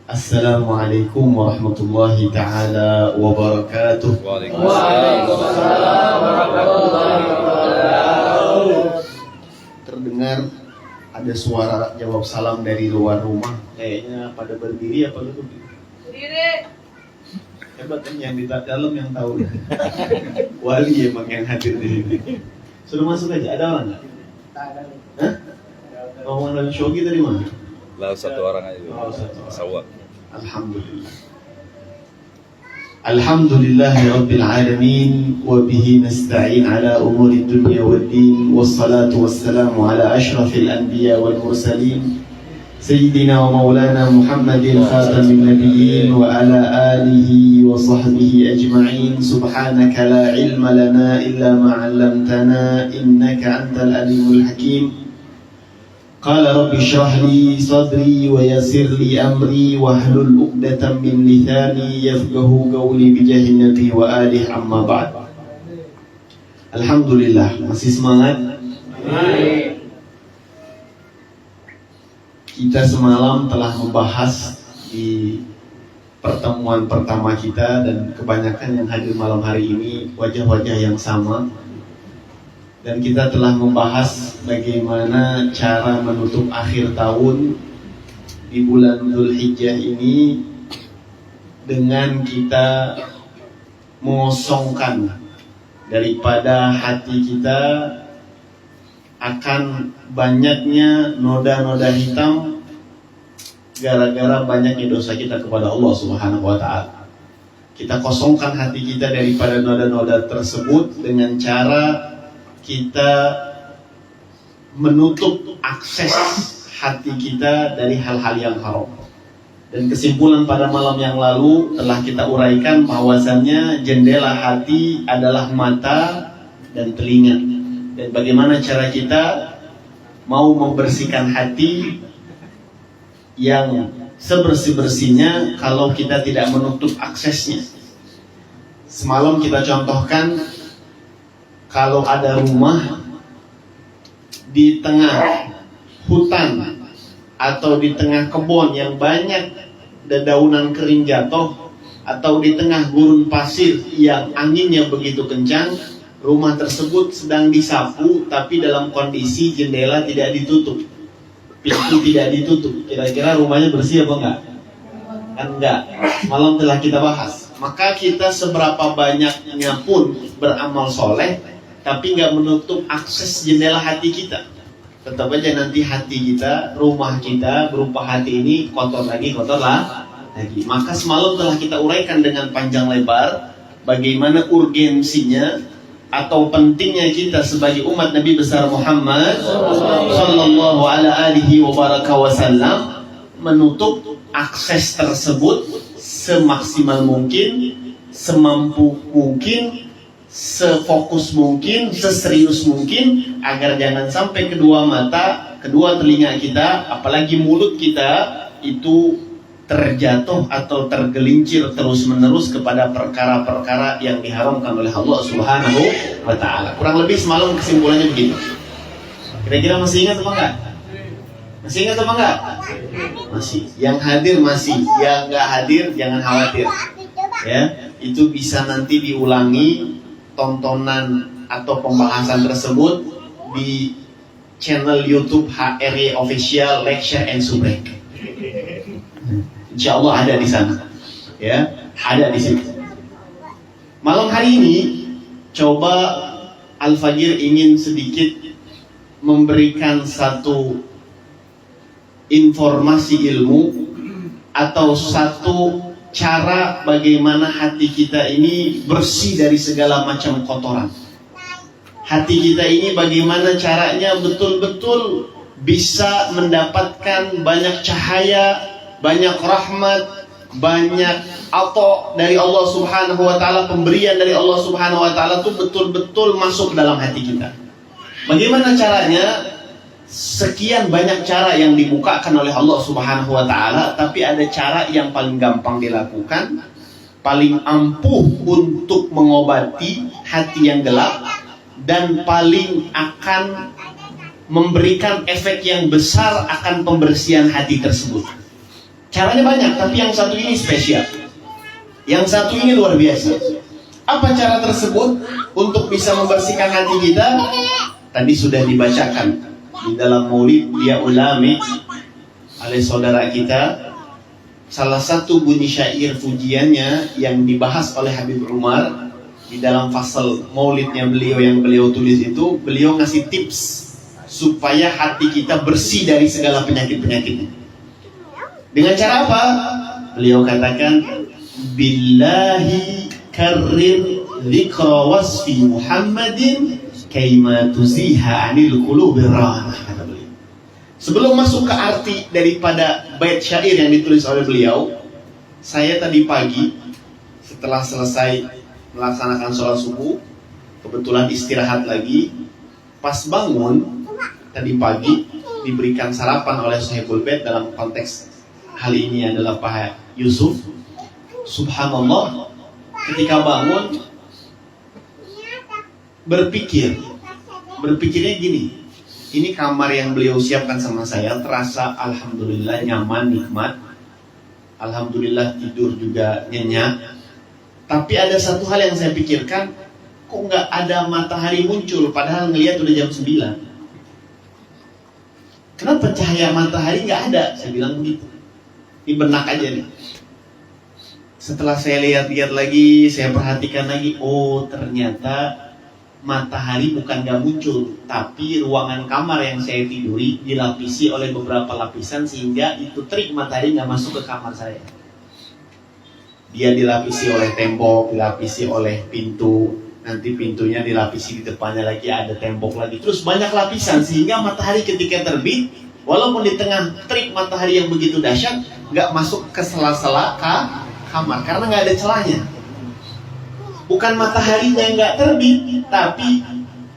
Assalamualaikum warahmatullahi ta'ala wabarakatuh. Waalaikumsalam warahmatullahi wabarakatuh. Terdengar ada suara jawab salam dari luar rumah. Kayaknya pada berdiri apa duduk? Berdiri. Hebat kan yang di dalam yang tahu. Wali emang yang hadir di sini. Sudah masuk aja, ada orang nggak? Hah? Ngomong dari Shogi tadi mana? Lalu satu orang aja dulu. Oh, satu orang. Sawak. Alhamdulillah. Alhamdulillahi Rabbil Alamin. Wa bihi nasta'in ala umuri dunya wal din. Wassalatu wassalamu ala ashrafil anbiya wal mursalin Sayyidina wa maulana Muhammadin khatamin nabiyyin. Wa ala alihi wa sahbihi ajma'in. Subhanaka la ilma lana illa ma'allamtana. Innaka antal alimul hakim. Qala rabbi shrah li sadri wa yassir li amri wahlul 'uqdatam min lisani yafqahu qawli bijahin nabi wa alihi amma ba'd. Alhamdulillah, masih semangat? Kita semalam telah membahas di pertemuan pertama kita, dan kebanyakan yang hadir malam hari ini wajah-wajah yang sama. Dan kita telah membahas bagaimana cara menutup akhir tahun di bulan Dzulhijjah ini dengan kita mengosongkan daripada hati kita akan banyaknya noda-noda hitam gara-gara banyaknya dosa kita kepada Allah Subhanahu wa Ta'ala. Kita kosongkan hati kita daripada noda-noda tersebut dengan cara kita menutup akses hati kita dari hal-hal yang haram. Dan kesimpulan pada malam yang lalu telah kita uraikan bahwasannya jendela hati adalah mata dan telinga. Dan bagaimana cara kita mau membersihkan hati yang sebersih-bersihnya kalau kita tidak menutup aksesnya. Semalam kita contohkan, kalau ada rumah di tengah hutan atau di tengah kebun yang banyak dedaunan kering jatuh, atau di tengah gurun pasir yang anginnya begitu kencang, rumah tersebut sedang disapu tapi dalam kondisi jendela tidak ditutup, pintu tidak ditutup. Kira-kira rumahnya bersih apa enggak? Kan enggak. Malam telah kita bahas. Maka kita seberapa banyaknya pun beramal soleh, tapi nggak menutup akses jendela hati kita, tetap aja nanti hati kita, rumah kita berupa hati ini kotor lagi. Maka semalam telah kita uraikan dengan panjang lebar bagaimana urgensinya atau pentingnya kita sebagai umat Nabi besar Muhammad sallallahu alaihi wasallam menutup akses tersebut semaksimal mungkin, semampu mungkin, sefokus mungkin, seserius mungkin, agar jangan sampai kedua mata, kedua telinga kita, apalagi mulut kita itu terjatuh atau tergelincir terus-menerus kepada perkara-perkara yang diharamkan oleh Allah Subhanahu wa Ta'ala. Kurang lebih semalam kesimpulannya begitu. Kira-kira masih ingat apa enggak? Masih ingat apa enggak? Masih. Yang hadir masih, yang enggak hadir jangan khawatir. Ya, itu bisa nanti diulangi tontonan atau pembahasan tersebut di channel YouTube HRY Official Lecture and Subrek. Insya Allah ada di sana, ya, ada di situ. Malam hari ini coba Al-Fajir ingin sedikit memberikan satu informasi ilmu atau satu cara bagaimana hati kita ini bersih dari segala macam kotoran. Hati kita ini bagaimana caranya betul-betul bisa mendapatkan banyak cahaya, banyak rahmat, banyak atau dari Allah Subhanahu wa Ta'ala, pemberian dari Allah Subhanahu wa Ta'ala itu betul-betul masuk dalam hati kita. Bagaimana caranya? Sekian banyak cara yang dibukakan oleh Allah Subhanahu wa Ta'ala, tapi ada cara yang paling gampang dilakukan, paling ampuh untuk mengobati hati yang gelap, dan paling akan memberikan efek yang besar akan pembersihan hati tersebut. Caranya banyak, tapi yang satu ini spesial. Yang satu ini luar biasa. Apa cara tersebut untuk bisa membersihkan hati kita? Tadi sudah dibacakan di dalam maulid dia ulami oleh saudara kita. Salah satu bunyi syair pujiannya yang dibahas oleh Habib Umar di dalam fasal maulidnya beliau yang beliau tulis itu, beliau ngasih tips supaya hati kita bersih dari segala penyakit-penyakitnya. Dengan cara apa? Beliau katakan, billahi karrir dzikra wasfi Muhammadin kaima tuziha anil qulubir rahmah. Sebelum masuk ke arti daripada bait syair yang ditulis oleh beliau, saya tadi pagi setelah selesai melaksanakan sholat subuh, kebetulan istirahat lagi, pas bangun tadi pagi diberikan sarapan oleh Sahibul Bait, dalam konteks hal ini adalah Pak Yusuf. Subhanallah, ketika bangun berpikirnya gini, ini kamar yang beliau siapkan sama saya, terasa alhamdulillah nyaman, nikmat, alhamdulillah tidur juga nyenyak. Tapi ada satu hal yang saya pikirkan, kok nggak ada matahari muncul padahal ngelihat udah jam 9. Kenapa cahaya matahari nggak ada? Saya bilang begitu, di benak aja nih. Setelah saya lihat-lihat lagi, saya perhatikan lagi, oh ternyata matahari bukan gak muncul, tapi ruangan kamar yang saya tiduri dilapisi oleh beberapa lapisan sehingga itu terik matahari gak masuk ke kamar saya. Dia dilapisi oleh tembok, dilapisi oleh pintu, nanti pintunya dilapisi di depannya lagi ada tembok lagi, terus banyak lapisan sehingga matahari ketika terbit, walaupun di tengah terik matahari yang begitu dahsyat, gak masuk ke sela-sela kamar karena gak ada celahnya. Bukan mataharinya nggak terbit, tapi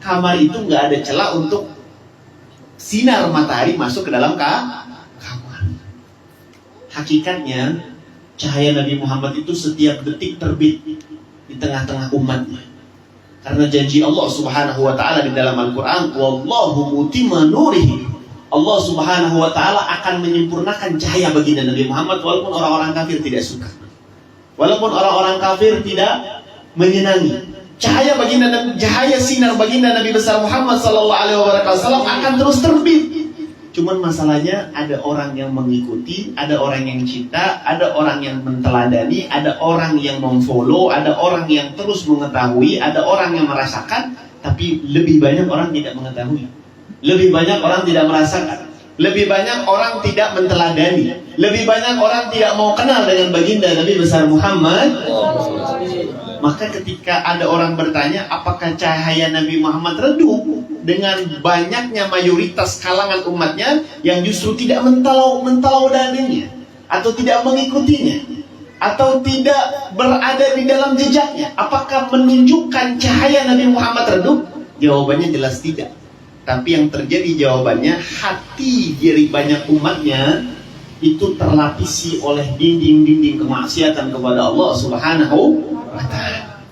kamar itu nggak ada celah untuk sinar matahari masuk ke dalam kamar. Hakikatnya cahaya Nabi Muhammad itu setiap detik terbit di tengah-tengah umatnya. Karena janji Allah Subhanahu wa taala di dalam Al-Qur'an, wallahu mutimma nurihi. Allah Subhanahu wa taala akan menyempurnakan cahaya baginda Nabi Muhammad walaupun orang-orang kafir tidak suka. Walaupun orang-orang kafir tidak menyenangi. Cahaya sinar baginda Nabi besar Muhammad sallallahu alaihi wasallam akan terus terbit. Cuman masalahnya ada orang yang mengikuti, ada orang yang cinta, ada orang yang menteladani, ada orang yang memfollow, ada orang yang terus mengetahui, ada orang yang merasakan, tapi lebih banyak orang tidak mengetahui. Lebih banyak orang tidak merasakan. Lebih banyak orang tidak menteladani. Lebih banyak orang tidak mau kenal dengan baginda Nabi besar Muhammad. Maka ketika ada orang bertanya apakah cahaya Nabi Muhammad redup dengan banyaknya mayoritas kalangan umatnya yang justru tidak mentelaudaninya atau tidak mengikutinya atau tidak berada di dalam jejaknya, apakah menunjukkan cahaya Nabi Muhammad redup? Jawabannya jelas tidak. Tapi yang terjadi jawabannya, hati dari banyak umatnya itu terlapisi oleh dinding-dinding kemaksiatan kepada Allah Subhanahu wa ta'ala.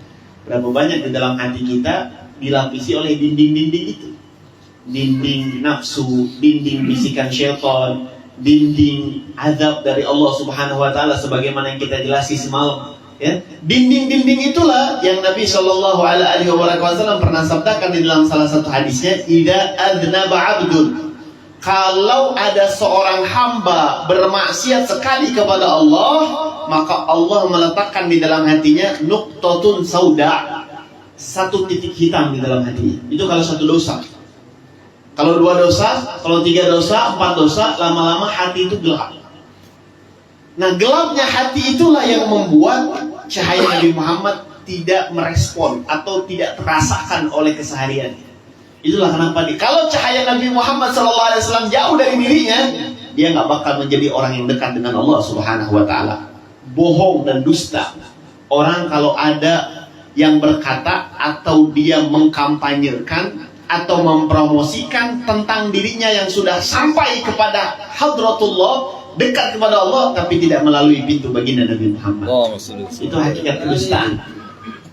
Berapa banyak di dalam hati kita dilapisi oleh dinding-dinding itu. Dinding nafsu, dinding bisikan syaitan, dinding azab dari Allah Subhanahu wa ta'ala sebagaimana yang kita jelasi semalam. Ya, dinding-dinding itulah yang Nabi Shallallahu Alaihi Wasallam pernah sabdakan di dalam salah satu hadisnya, "Idza adnaba 'abdun", kalau ada seorang hamba bermaksiat sekali kepada Allah, maka Allah meletakkan di dalam hatinya nuqtatun sauda, satu titik hitam di dalam hatinya. Itu kalau satu dosa. Kalau dua dosa, kalau tiga dosa, empat dosa, lama-lama hati itu gelap. Nah, gelapnya hati itulah yang membuat cahaya Nabi Muhammad tidak merespon atau tidak terasakan oleh kesehariannya. Itulah kenapa kalau cahaya Nabi Muhammad SAW jauh dari dirinya, dia nggak bakal menjadi orang yang dekat dengan Allah Subhanahu Wa Taala. Bohong dan dusta. Orang kalau ada yang berkata atau dia mengkampanyekan atau mempromosikan tentang dirinya yang sudah sampai kepada Hadratullah, dekat kepada Allah, tapi tidak melalui pintu baginda Nabi Muhammad. Itu hakikat kedustaan.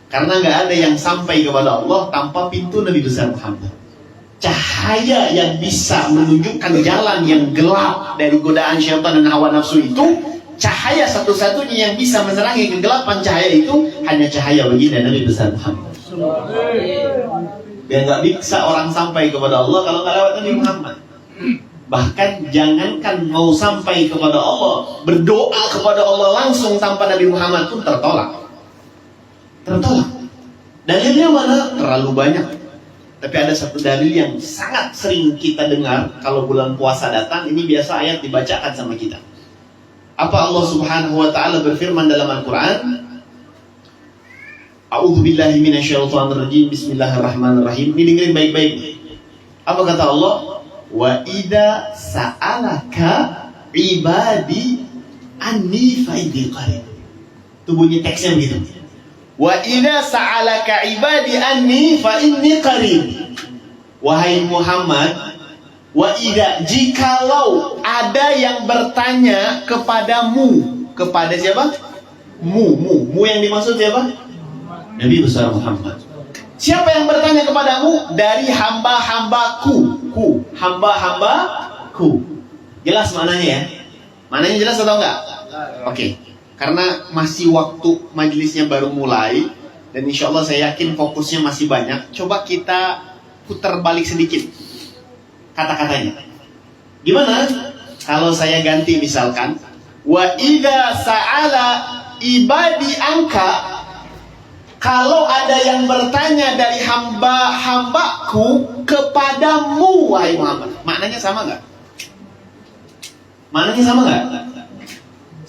Karena nggak ada yang sampai kepada Allah tanpa pintu Nabi besar Muhammad. Cahaya yang bisa menunjukkan jalan yang gelap dari godaan syaitan dan hawa nafsu itu cahaya satu-satunya yang bisa menerangi kegelapan cahaya itu hanya cahaya baginda Nabi besar Muhammad. Biar nggak bisa orang sampai kepada Allah kalau nggak lewat Nabi Muhammad. Bahkan jangankan mau sampai kepada Allah, berdoa kepada Allah langsung tanpa Nabi Muhammad pun tertolak. Dalilnya mana? Terlalu banyak. Tapi ada satu dalil yang sangat sering kita dengar kalau bulan puasa datang. Ini biasa ayat dibacakan sama kita. Apa Allah Subhanahu wa ta'ala berfirman dalam Al-Quran? A'udzubillahi minasyaitonirrajim. Bismillahirrahmanirrahim. Ini dengerin baik-baik. Apa kata Allah? Wa idza sa'alaka ibadi anni fa inni qarib. Itu bunyi teksnya begitu. Wa idza sa'alaka ibadi anni fa inni qarib. Wahai Muhammad, wa idza, jikalau ada yang bertanya kepadamu, kepada siapa? Mu yang dimaksud siapa? Nabi besar Muhammad. Siapa yang bertanya kepadamu? Dari hamba-hambaku. Hamba-hambaku. Jelas maknanya ya? Maknanya jelas atau enggak? Oke. Karena masih waktu majelisnya baru mulai, dan insya Allah saya yakin fokusnya masih banyak. Coba kita putar balik sedikit kata-katanya. Gimana? Kalau saya ganti misalkan, wa idza sa'ala ibadi angka, kalau ada yang bertanya dari hamba-hambaku kepadamu, wahai Muhammad. Maknanya sama nggak?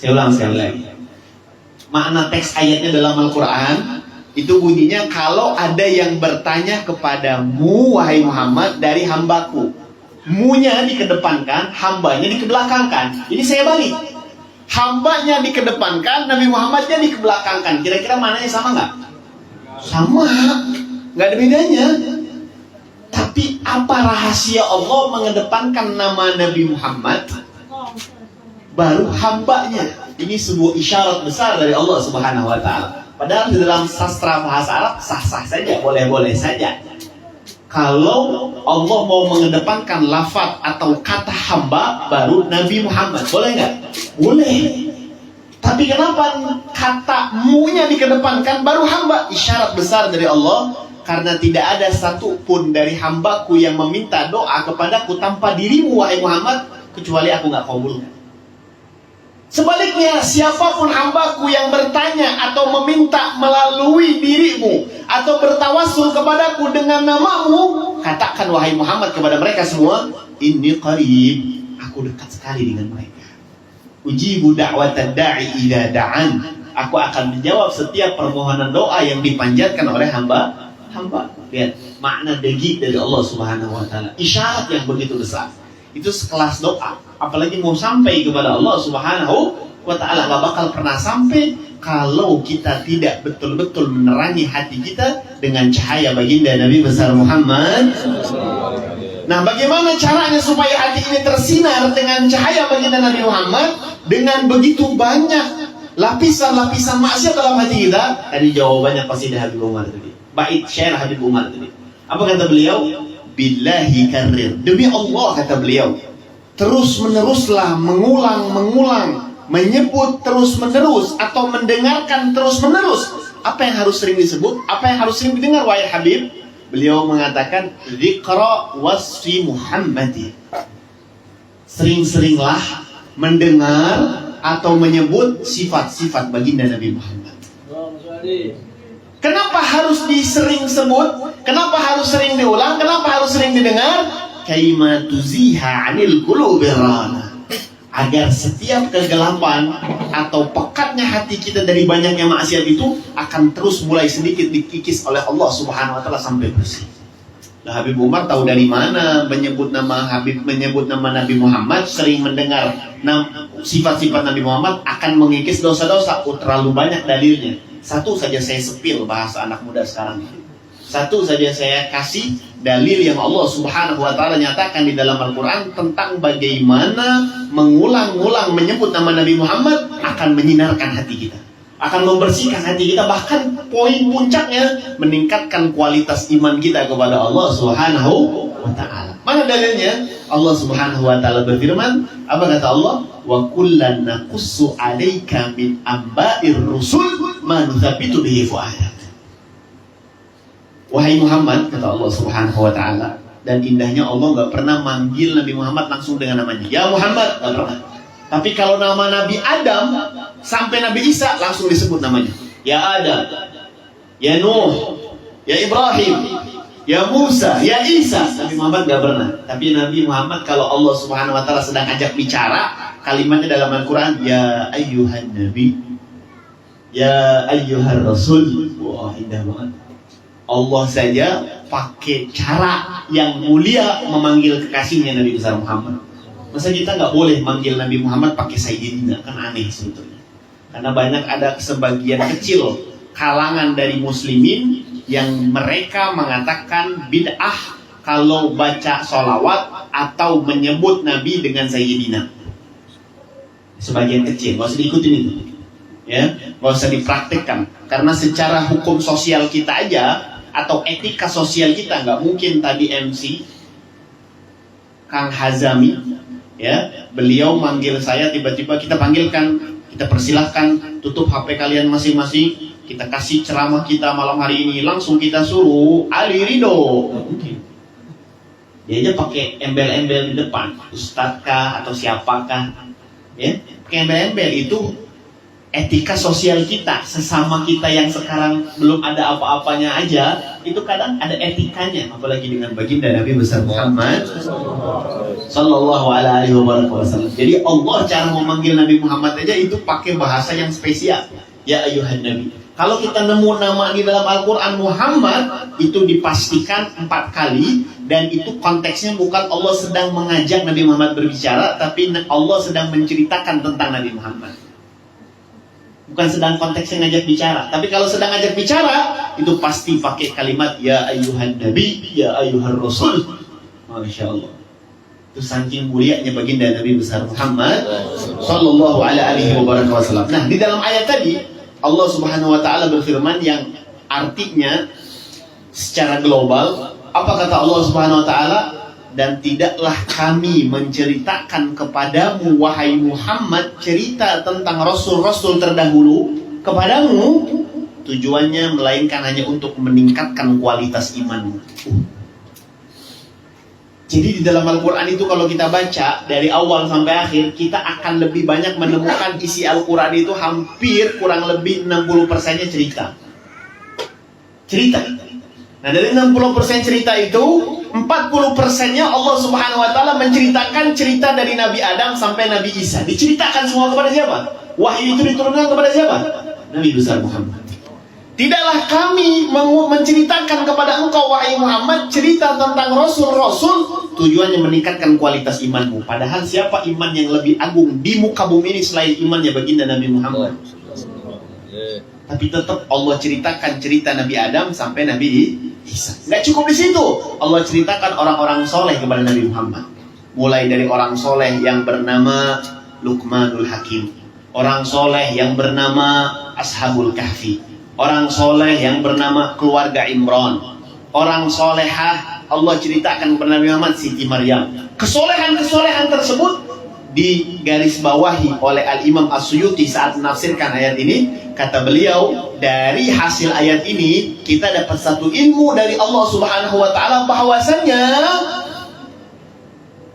Saya ulang sekali lagi. Makna teks ayatnya dalam Al-Quran itu bunyinya, kalau ada yang bertanya kepadamu, wahai Muhammad, dari hambaku. Mu-nya dikedepankan, hambanya dikebelakangkan. Ini saya balik. Hambanya dikedepankan, Nabi Muhammadnya dikebelakangkan. Kira-kira maknanya sama nggak? Sama, nggak ada bedanya. Tapi apa rahasia Allah mengedepankan nama Nabi Muhammad baru hambanya? Ini sebuah isyarat besar dari Allah Subhanahu wa ta'ala. Padahal di dalam sastra bahasa Arab sah-sah saja, boleh-boleh saja. Kalau Allah mau mengedepankan lafaz atau kata hamba baru Nabi Muhammad, boleh nggak? Boleh. Tapi kenapa kata mu-nya dikedepankan baru hamba? Isyarat besar dari Allah, karena tidak ada satupun dari hambaku yang meminta doa kepadaku tanpa dirimu, wahai Muhammad, kecuali aku nggak kabulkan. Sebaliknya, siapapun hambaku yang bertanya atau meminta melalui dirimu atau bertawasul kepadaku dengan namamu, katakan wahai Muhammad kepada mereka semua, inni qarib, aku dekat sekali dengan mereka. Ujibu da'watad da'i idza da'an, aku akan menjawab setiap permohonan doa yang dipanjatkan oleh hamba. Lihat makna degi dari Allah Subhanahu wa ta'ala, isyarat yang begitu besar. Itu sekelas doa, apalagi mau sampai kepada Allah Subhanahu wa ta'ala. Gak bakal pernah sampai kalau kita tidak betul-betul menerangi hati kita dengan cahaya baginda Nabi besar Muhammad. Nah, bagaimana caranya supaya hati ini tersinar dengan cahaya baginda Nabi Muhammad? Dengan begitu banyak lapisan-lapisan maksiat dalam hati kita. Tadi jawabannya pasti dari Habib Umar tadi. Bait syair Habib Umar tadi. Apa kata beliau? Billahi karir, demi Allah kata beliau, terus meneruslah mengulang menyebut terus menerus atau mendengarkan terus menerus. Apa yang harus sering disebut, apa yang harus sering didengar wahai Habib? Beliau mengatakan dzikra wasfi Muhammadi, sering-seringlah mendengar atau menyebut sifat-sifat baginda Nabi Muhammad. Kenapa harus disering sebut? Kenapa harus sering diulang? Kenapa harus sering didengar? Kaima tuziha 'anil qulubi rana. Agar setiap kegelapan atau pekatnya hati kita dari banyaknya maksiat itu akan terus mulai sedikit dikikis oleh Allah Subhanahu wa ta'ala sampai bersih. Nah, Habib Umar tahu dari mana menyebut nama Nabi Muhammad, sering mendengar sifat-sifat Nabi Muhammad akan mengikis dosa-dosa. Terlalu banyak dalilnya. Satu saja saya sepil bahasa anak muda sekarang ini. Satu saja saya kasih dalil yang Allah Subhanahu wa ta'ala nyatakan di dalam Al-Quran tentang bagaimana mengulang-ulang menyebut nama Nabi Muhammad akan menyinarkan hati kita, akan membersihkan hati kita, bahkan poin puncaknya meningkatkan kualitas iman kita kepada Allah Subhanahu wa ta'ala. Mana dalilnya? Allah Subhanahu wa ta'ala berfirman, apa kata Allah? wa kullan naqussu 'alaika min amba'ir rusul ma nuthabbitu bihi fu'adak. Wahai Muhammad, kata Allah Subhanahu wa taala, dan indahnya Allah nggak pernah manggil Nabi Muhammad langsung dengan namanya. Ya Muhammad, nggak pernah. Tapi kalau nama Nabi Adam sampai Nabi Isa langsung disebut namanya. Ya Adam, ya Nuh, ya Ibrahim, ya Musa, ya Isa. Nabi Muhammad nggak pernah. Tapi Nabi Muhammad kalau Allah Subhanahu wa taala sedang ajak bicara, kalimatnya dalam Al-Quran, ya ayyuhan nabi, ya ayyuhar rasul. Wah, indah banget. Allah saja pakai cara yang mulia memanggil kekasihnya Nabi besar Muhammad. Masa kita nggak boleh manggil Nabi Muhammad pakai Sayyidina? Kan aneh sebetulnya. Karena banyak ada sebagian kecil kalangan dari muslimin yang mereka mengatakan bid'ah kalau baca sholawat atau menyebut Nabi dengan Sayyidina. Sebagian kecil, nggak usah diikutin itu, ya, nggak usah dipraktikkan. Karena secara hukum sosial kita aja atau etika sosial kita nggak mungkin tadi MC Kang Hazami, ya, beliau manggil saya tiba-tiba kita panggilkan, kita persilahkan tutup HP kalian masing-masing, kita kasih ceramah kita malam hari ini, langsung kita suruh Ali Ridho. Nggak mungkin. Dia aja pakai embel-embel di depan, ustadzkah atau siapakah, ya, pakai embel-embel. Itu etika sosial kita, sesama kita yang sekarang belum ada apa-apanya aja, itu kadang ada etikanya, apalagi dengan baginda Nabi besar Muhammad Sallallahu alaihi wasallam. Jadi Allah cara memanggil Nabi Muhammad aja itu pakai bahasa yang spesial. Ya ayuhan Nabi. Kalau kita nemu nama di dalam Al-Quran Muhammad, itu dipastikan 4 kali, dan itu konteksnya bukan Allah sedang mengajak Nabi Muhammad berbicara, tapi Allah sedang menceritakan tentang Nabi Muhammad. Bukan sedang konteksnya ngajak bicara. Tapi kalau sedang ngajak bicara, itu pasti pakai kalimat ya ayyuhan nabi, ya ayyuhar rasul. Masya Allah. Itu saking mulianya baginda Nabi besar Muhammad Sallallahu alaihi wasallam. Nah, di dalam ayat tadi Allah Subhanahu wa taala berfirman yang artinya secara global, apa kata Allah Subhanahu wa taala? Dan tidaklah kami menceritakan kepadamu wahai Muhammad cerita tentang rasul-rasul terdahulu kepadamu, tujuannya melainkan hanya untuk meningkatkan kualitas imanmu. Jadi di dalam Al-Quran itu kalau kita baca dari awal sampai akhir, kita akan lebih banyak menemukan isi Al-Quran itu hampir kurang lebih 60%-nya cerita. Nah, dari 60% cerita itu 40%-nya Allah Subhanahu wa taala menceritakan cerita dari Nabi Adam sampai Nabi Isa. Diceritakan semua kepada siapa? Wahyu itu diturunkan kepada siapa? Nabi besar Muhammad. Tidaklah kami menceritakan kepada engkau wahai Muhammad cerita tentang rasul-rasul, tujuannya meningkatkan kualitas imanmu. Padahal siapa iman yang lebih agung di muka bumi ini selain imannya baginda Nabi Muhammad? Tapi tetap Allah ceritakan cerita Nabi Adam sampai Nabi Isa. Nggak cukup di situ. Allah ceritakan orang-orang soleh kepada Nabi Muhammad. Mulai dari orang soleh yang bernama Luqmanul Hakim, orang soleh yang bernama Ashabul Kahfi, orang soleh yang bernama keluarga Imran, orang solehah Allah ceritakan kepada Nabi Muhammad Siti Maryam. Kesolehan-kesolehan tersebut digarisbawahi oleh Al-Imam As-Suyuti saat menafsirkan ayat ini. Kata beliau, dari hasil ayat ini kita dapat satu ilmu dari Allah Subhanahu wa taala bahwasannya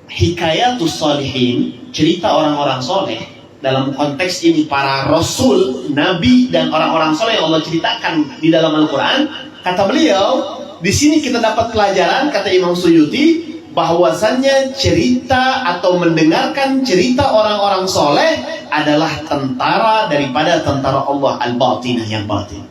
hikayatus sholihin, cerita orang-orang soleh, dalam konteks ini para rasul, nabi dan orang-orang soleh yang Allah ceritakan di dalam Al-Quran. Kata beliau, di sini kita dapat pelajaran, kata Imam Suyuti, bahwasannya cerita atau mendengarkan cerita orang-orang soleh adalah tentara daripada tentara Allah al-batinah yang batin.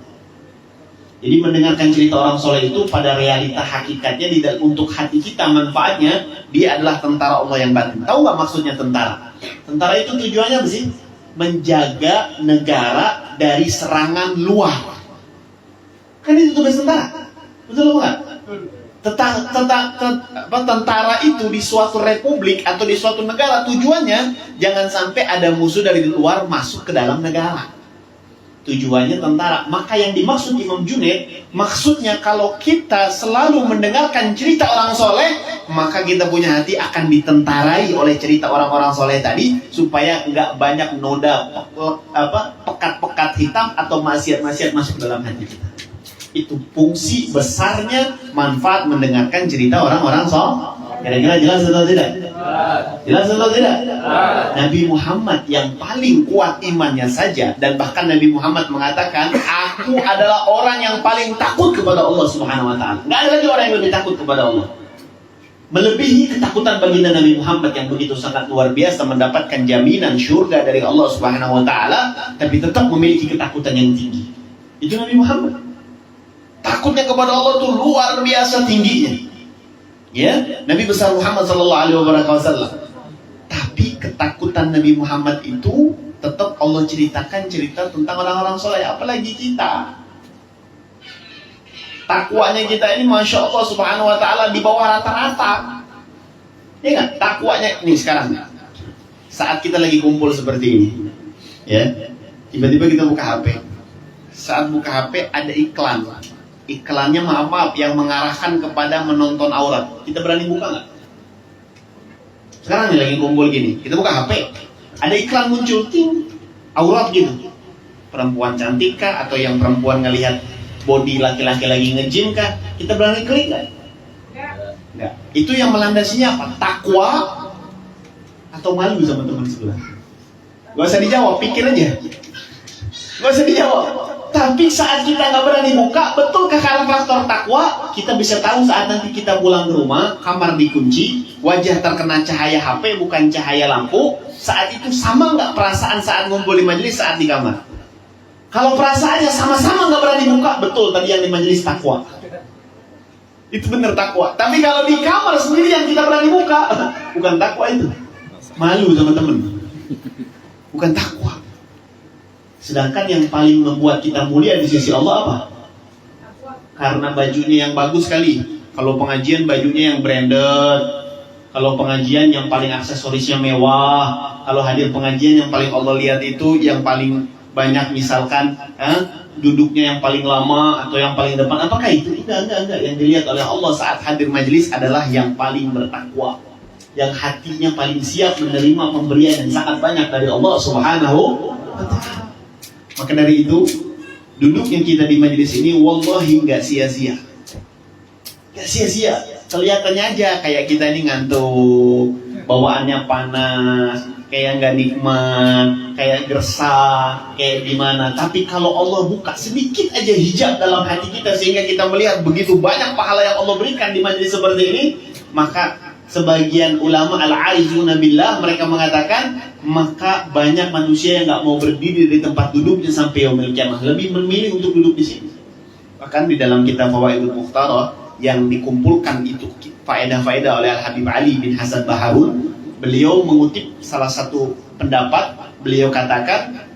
Jadi mendengarkan cerita orang soleh itu pada realita hakikatnya untuk hati kita manfaatnya, dia adalah tentara Allah yang batin. Tahu nggak maksudnya tentara? Tentara itu tujuannya apa sih? Menjaga negara dari serangan luar. Kan itu tugas tentara. Betul nggak? Tentara itu di suatu republik atau di suatu negara tujuannya jangan sampai ada musuh dari luar masuk ke dalam negara. tujuannya tentara. Maka yang dimaksud Imam Junaid, maksudnya kalau kita selalu mendengarkan cerita orang soleh, maka kita punya hati akan ditentarai oleh cerita orang-orang soleh tadi, supaya nggak banyak noda pekat-pekat hitam atau maksiat-maksiat masuk dalam hati kita. Itu fungsi besarnya manfaat mendengarkan cerita orang-orang soleh. Kira-kira jelas atau tidak? Jelas atau tidak? Nabi Muhammad yang paling kuat imannya saja, dan bahkan Nabi Muhammad mengatakan, aku adalah orang yang paling takut kepada Allah Subhanahu wa Ta'ala. Nggak ada lagi orang yang lebih takut kepada Allah. Melebihi ketakutan baginda Nabi Muhammad yang begitu sangat luar biasa, mendapatkan jaminan syurga dari Allah Subhanahu wa Ta'ala, tapi tetap memiliki ketakutan yang tinggi. Itu Nabi Muhammad. Takutnya kepada Allah itu luar biasa tingginya. Ya, Nabi besar Muhammad sallallahu alaihi wasallam. Tapi ketakutan Nabi Muhammad itu tetap Allah ceritakan cerita tentang orang-orang soleh. Apalagi kita, takwanya kita ini masya Allah subhanahu wa ta'ala di bawah rata-rata. Ya nggak? Takwanya ini sekarang, saat kita lagi kumpul seperti ini, ya, tiba-tiba kita buka HP. Saat buka HP ada iklan. Iklannya maaf yang mengarahkan kepada menonton aurat. Kita berani buka nggak? Sekarang nih lagi kumpul gini, kita buka HP, ada iklan muncul, ting, aurat gitu. Perempuan cantik kah? Atau yang perempuan ngelihat body laki-laki lagi nge-gym kah? Kita berani klik nggak? Nggak. Itu yang melandasinya apa? Takwa atau malu sama teman sebelah? Gak usah dijawab, pikir aja. Gak usah dijawab. Tapi saat kita nggak berani buka, betulkah karena faktor takwa? Kita bisa tahu saat nanti kita pulang ke rumah, kamar dikunci, wajah terkena cahaya HP bukan cahaya lampu. Saat itu sama nggak perasaan saat ngumpul di majelis, saat di kamar? Kalau perasaannya sama-sama nggak berani buka, betul tadi yang di majelis takwa. Itu benar takwa. Tapi kalau di kamar sendiri yang kita berani buka, bukan takwa itu. Malu sama temen. Bukan takwa. Sedangkan yang paling membuat kita mulia di sisi Allah apa? Karena bajunya yang bagus sekali. Kalau pengajian bajunya yang branded. Kalau pengajian yang paling aksesorisnya mewah. Kalau hadir pengajian yang paling Allah lihat itu yang paling banyak misalkan duduknya yang paling lama atau yang paling depan. Apakah itu? Enggak. Yang dilihat oleh Allah saat hadir majelis adalah yang paling bertakwa, yang hatinya paling siap menerima pemberian yang sangat banyak dari Allah Subhanahu wa Ta'ala. Maka dari itu, duduknya kita di majelis ini wallahi nggak sia-sia. Nggak sia-sia. Kelihatannya aja kayak kita ini ngantuk, bawaannya panas, kayak nggak nikmat, kayak gersang, kayak gimana. Tapi kalau Allah buka sedikit aja hijab dalam hati kita sehingga kita melihat begitu banyak pahala yang Allah berikan di majelis seperti ini, maka sebagian ulama al-arifuna billah mereka mengatakan, maka banyak manusia yang nggak mau berdiri di tempat duduknya sampai yaumil qiyamah, lebih memilih untuk duduk di sini. Bahkan di dalam kitab Fawaidul Mukhtarah yang dikumpulkan itu faedah-faedah oleh Al-Habib Ali bin Hasan Baharun, beliau mengutip salah satu pendapat, beliau katakan,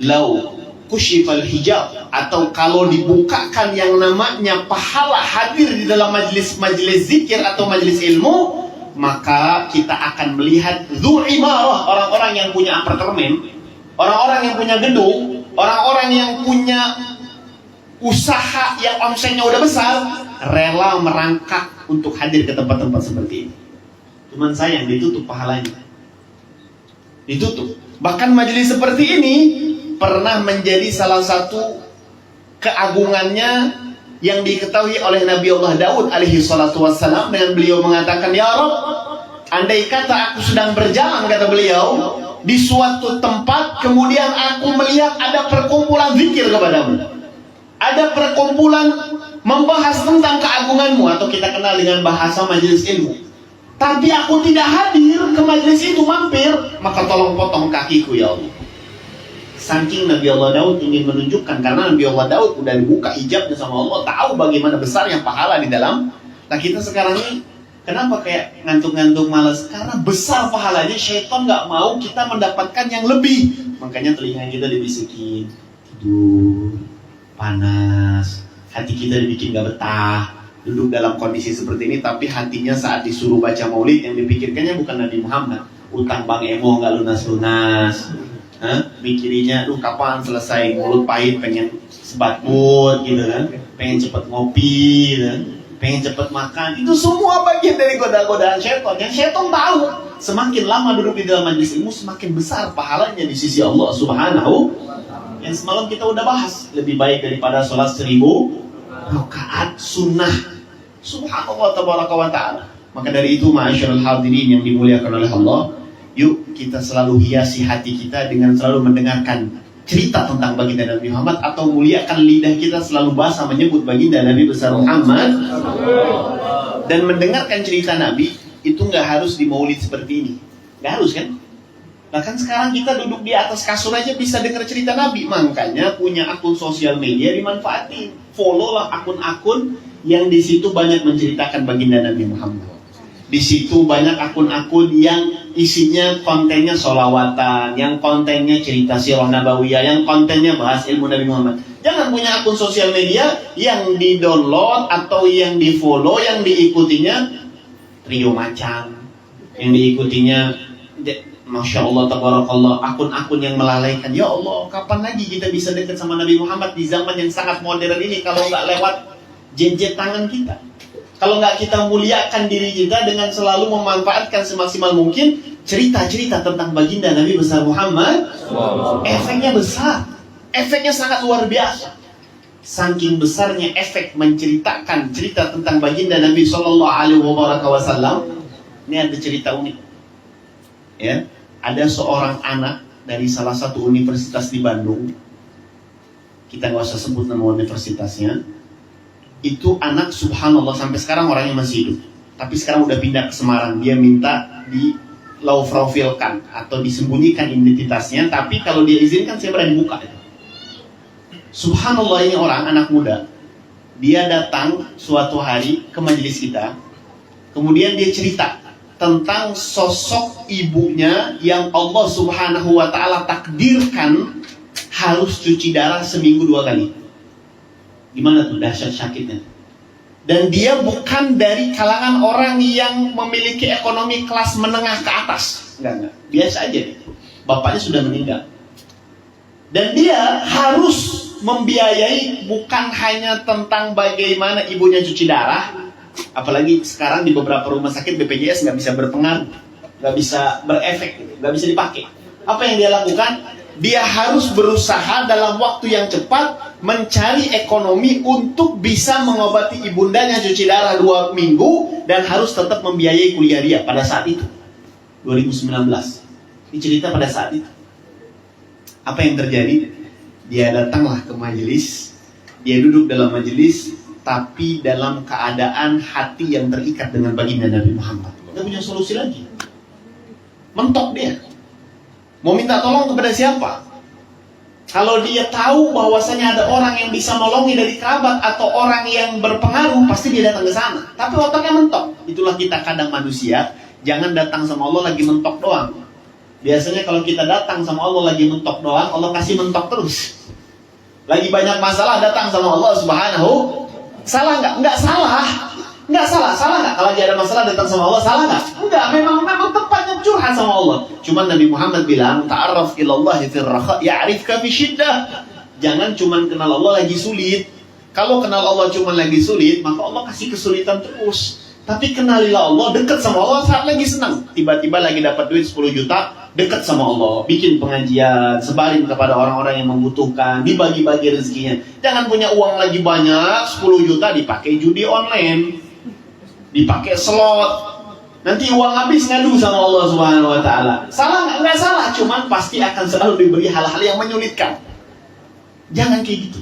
lau kushifal hijab, atau kalau dibukakan yang namanya pahala hadir di dalam majelis zikir atau majelis ilmu, maka kita akan melihat dzu imarah, orang-orang yang punya apartemen, orang-orang yang punya gedung, orang-orang yang punya usaha yang omsetnya udah besar, rela merangkak untuk hadir ke tempat-tempat seperti ini. Cuman sayang ditutup pahalanya. Ditutup. Bahkan majelis seperti ini pernah menjadi salah satu keagungannya yang diketahui oleh Nabi Allah Daud alaihi salatu wassalam, dengan beliau mengatakan, ya Rabb, andai kata aku sedang berjalan, kata beliau, di suatu tempat, kemudian aku melihat ada perkumpulan zikir kepadamu, ada perkumpulan membahas tentang keagunganmu, atau kita kenal dengan bahasa majelis ilmu, tapi aku tidak hadir ke majelis itu, mampir, maka tolong potong kakiku ya Allah. Saking Nabi Allah Daud ingin menunjukkan, karena Nabi Allah Daud udah dibuka hijabnya sama Allah, tahu bagaimana besarnya pahala di dalam. Nah kita sekarang ini kenapa kayak ngantuk-ngantuk malas? Karena besar pahalanya, syaitan nggak mau kita mendapatkan yang lebih. Makanya telinga kita dibisikin, tidur, panas, hati kita dibikin gak betah, duduk dalam kondisi seperti ini. Tapi hatinya saat disuruh baca maulid, yang dipikirkannya bukan Nabi Muhammad, utang Bang Emo gak lunas-lunas, Mikirinya, kapan selesai, mulut pahit, pengen sebatut gitu kan, pengen cepet ngopi gitu kan, pengen cepet makan. Itu semua bagian dari goda-godaan syaitan. Yang syaitan tahu, semakin lama duduk di dalam majlis ilmu, semakin besar pahalanya di sisi Allah Subhanahu. Yang semalam kita udah bahas, lebih baik daripada sholat 1000 rakaat sunnah. Subhanallah tabaraka wa ta'ala. Maka dari itu, ma'asyiral hadirin yang dimuliakan oleh Allah, yuk kita selalu hiasi hati kita dengan selalu mendengarkan cerita tentang baginda Nabi Muhammad, atau muliakan lidah kita selalu basah menyebut baginda Nabi besar Muhammad. Dan mendengarkan cerita Nabi itu nggak harus di maulid seperti ini, nggak harus kan? Bahkan sekarang kita duduk di atas kasur aja bisa dengar cerita Nabi. Makanya punya akun sosial media dimanfaatin. Follow lah akun-akun yang di situ banyak menceritakan baginda Nabi Muhammad. Di situ banyak akun-akun yang isinya kontennya sholawatan, yang kontennya cerita sirah nabawiyah, yang kontennya bahas ilmu Nabi Muhammad. Jangan punya akun sosial media yang di-download atau yang di-follow, yang diikutinya trio macam, yang diikutinya Masya Allah, tabarakallah, akun-akun yang melalaikan. Ya Allah, kapan lagi kita bisa dekat sama Nabi Muhammad di zaman yang sangat modern ini kalau nggak lewat jejet tangan kita? Kalau nggak kita muliakan diri kita dengan selalu memanfaatkan semaksimal mungkin cerita-cerita tentang baginda Nabi besar Muhammad, efeknya besar, efeknya sangat luar biasa. Saking besarnya efek menceritakan cerita tentang baginda Nabi Sallallahu Alaihi Wasallam. Ini ada cerita unik, ya. Ada seorang anak dari salah satu universitas di Bandung. Kita nggak usah sebut nama universitasnya. Itu anak subhanallah sampai sekarang orangnya masih hidup. Tapi sekarang udah pindah ke Semarang. Dia minta di low profile-kan atau disembunyikan identitasnya. Tapi kalau dia izinkan saya berani buka. Subhanallah, ini orang anak muda. Dia datang suatu hari ke majelis kita. Kemudian dia cerita tentang sosok ibunya yang Allah Subhanahu wa ta'ala takdirkan harus cuci darah seminggu 2 kali. Gimana tuh dahsyat sakitnya? Dan dia bukan dari kalangan orang yang memiliki ekonomi kelas menengah ke atas. Enggak. Biasa aja. Bapaknya sudah meninggal. Dan dia harus membiayai bukan hanya tentang bagaimana ibunya cuci darah. Apalagi sekarang di beberapa rumah sakit BPJS nggak bisa berpengaruh, nggak bisa berefek, nggak bisa dipakai. Apa yang dia lakukan? Dia harus berusaha dalam waktu yang cepat mencari ekonomi untuk bisa mengobati ibundanya cuci darah 2 minggu dan harus tetap membiayai kuliah dia pada saat itu 2019. Ini cerita pada saat itu. Apa yang terjadi? Dia datanglah ke majelis, dia duduk dalam majelis, tapi dalam keadaan hati yang terikat dengan baginda Nabi Muhammad. Tidak punya solusi lagi. Mentok dia. Mau minta tolong kepada siapa? Kalau dia tahu bahwasanya ada orang yang bisa nolongi dari kerabat atau orang yang berpengaruh, pasti dia datang ke sana. Tapi otaknya mentok. Itulah kita kadang manusia. Jangan datang sama Allah lagi mentok doang. Biasanya kalau kita datang sama Allah lagi mentok doang, Allah kasih mentok terus. Lagi banyak masalah datang sama Allah Subhanahu. Salah nggak? Nggak salah. Nggak salah. Salah nggak? Kalau ada masalah datang sama Allah, salah nggak? Enggak. Memang tempatnya curhat sama Allah. Cuman Nabi Muhammad bilang, ta'arraf ilallahi fir raha ya'rifka fi syiddah. Jangan cuman kenal Allah lagi sulit. Kalau kenal Allah cuman lagi sulit, maka Allah kasih kesulitan terus. Tapi kenalilah Allah, dekat sama Allah saat lagi senang. Tiba-tiba lagi dapat duit 10 juta, dekat sama Allah, bikin pengajian, sebarin kepada orang-orang yang membutuhkan, dibagi-bagi rezekinya. Jangan punya uang lagi banyak, 10 juta dipakai judi online, dipakai slot. Nanti uang habis ngadu sama Allah Subhanahu wa ta'ala. Salah nggak? Nggak salah, cuman pasti akan selalu diberi hal-hal yang menyulitkan. Jangan kayak gitu.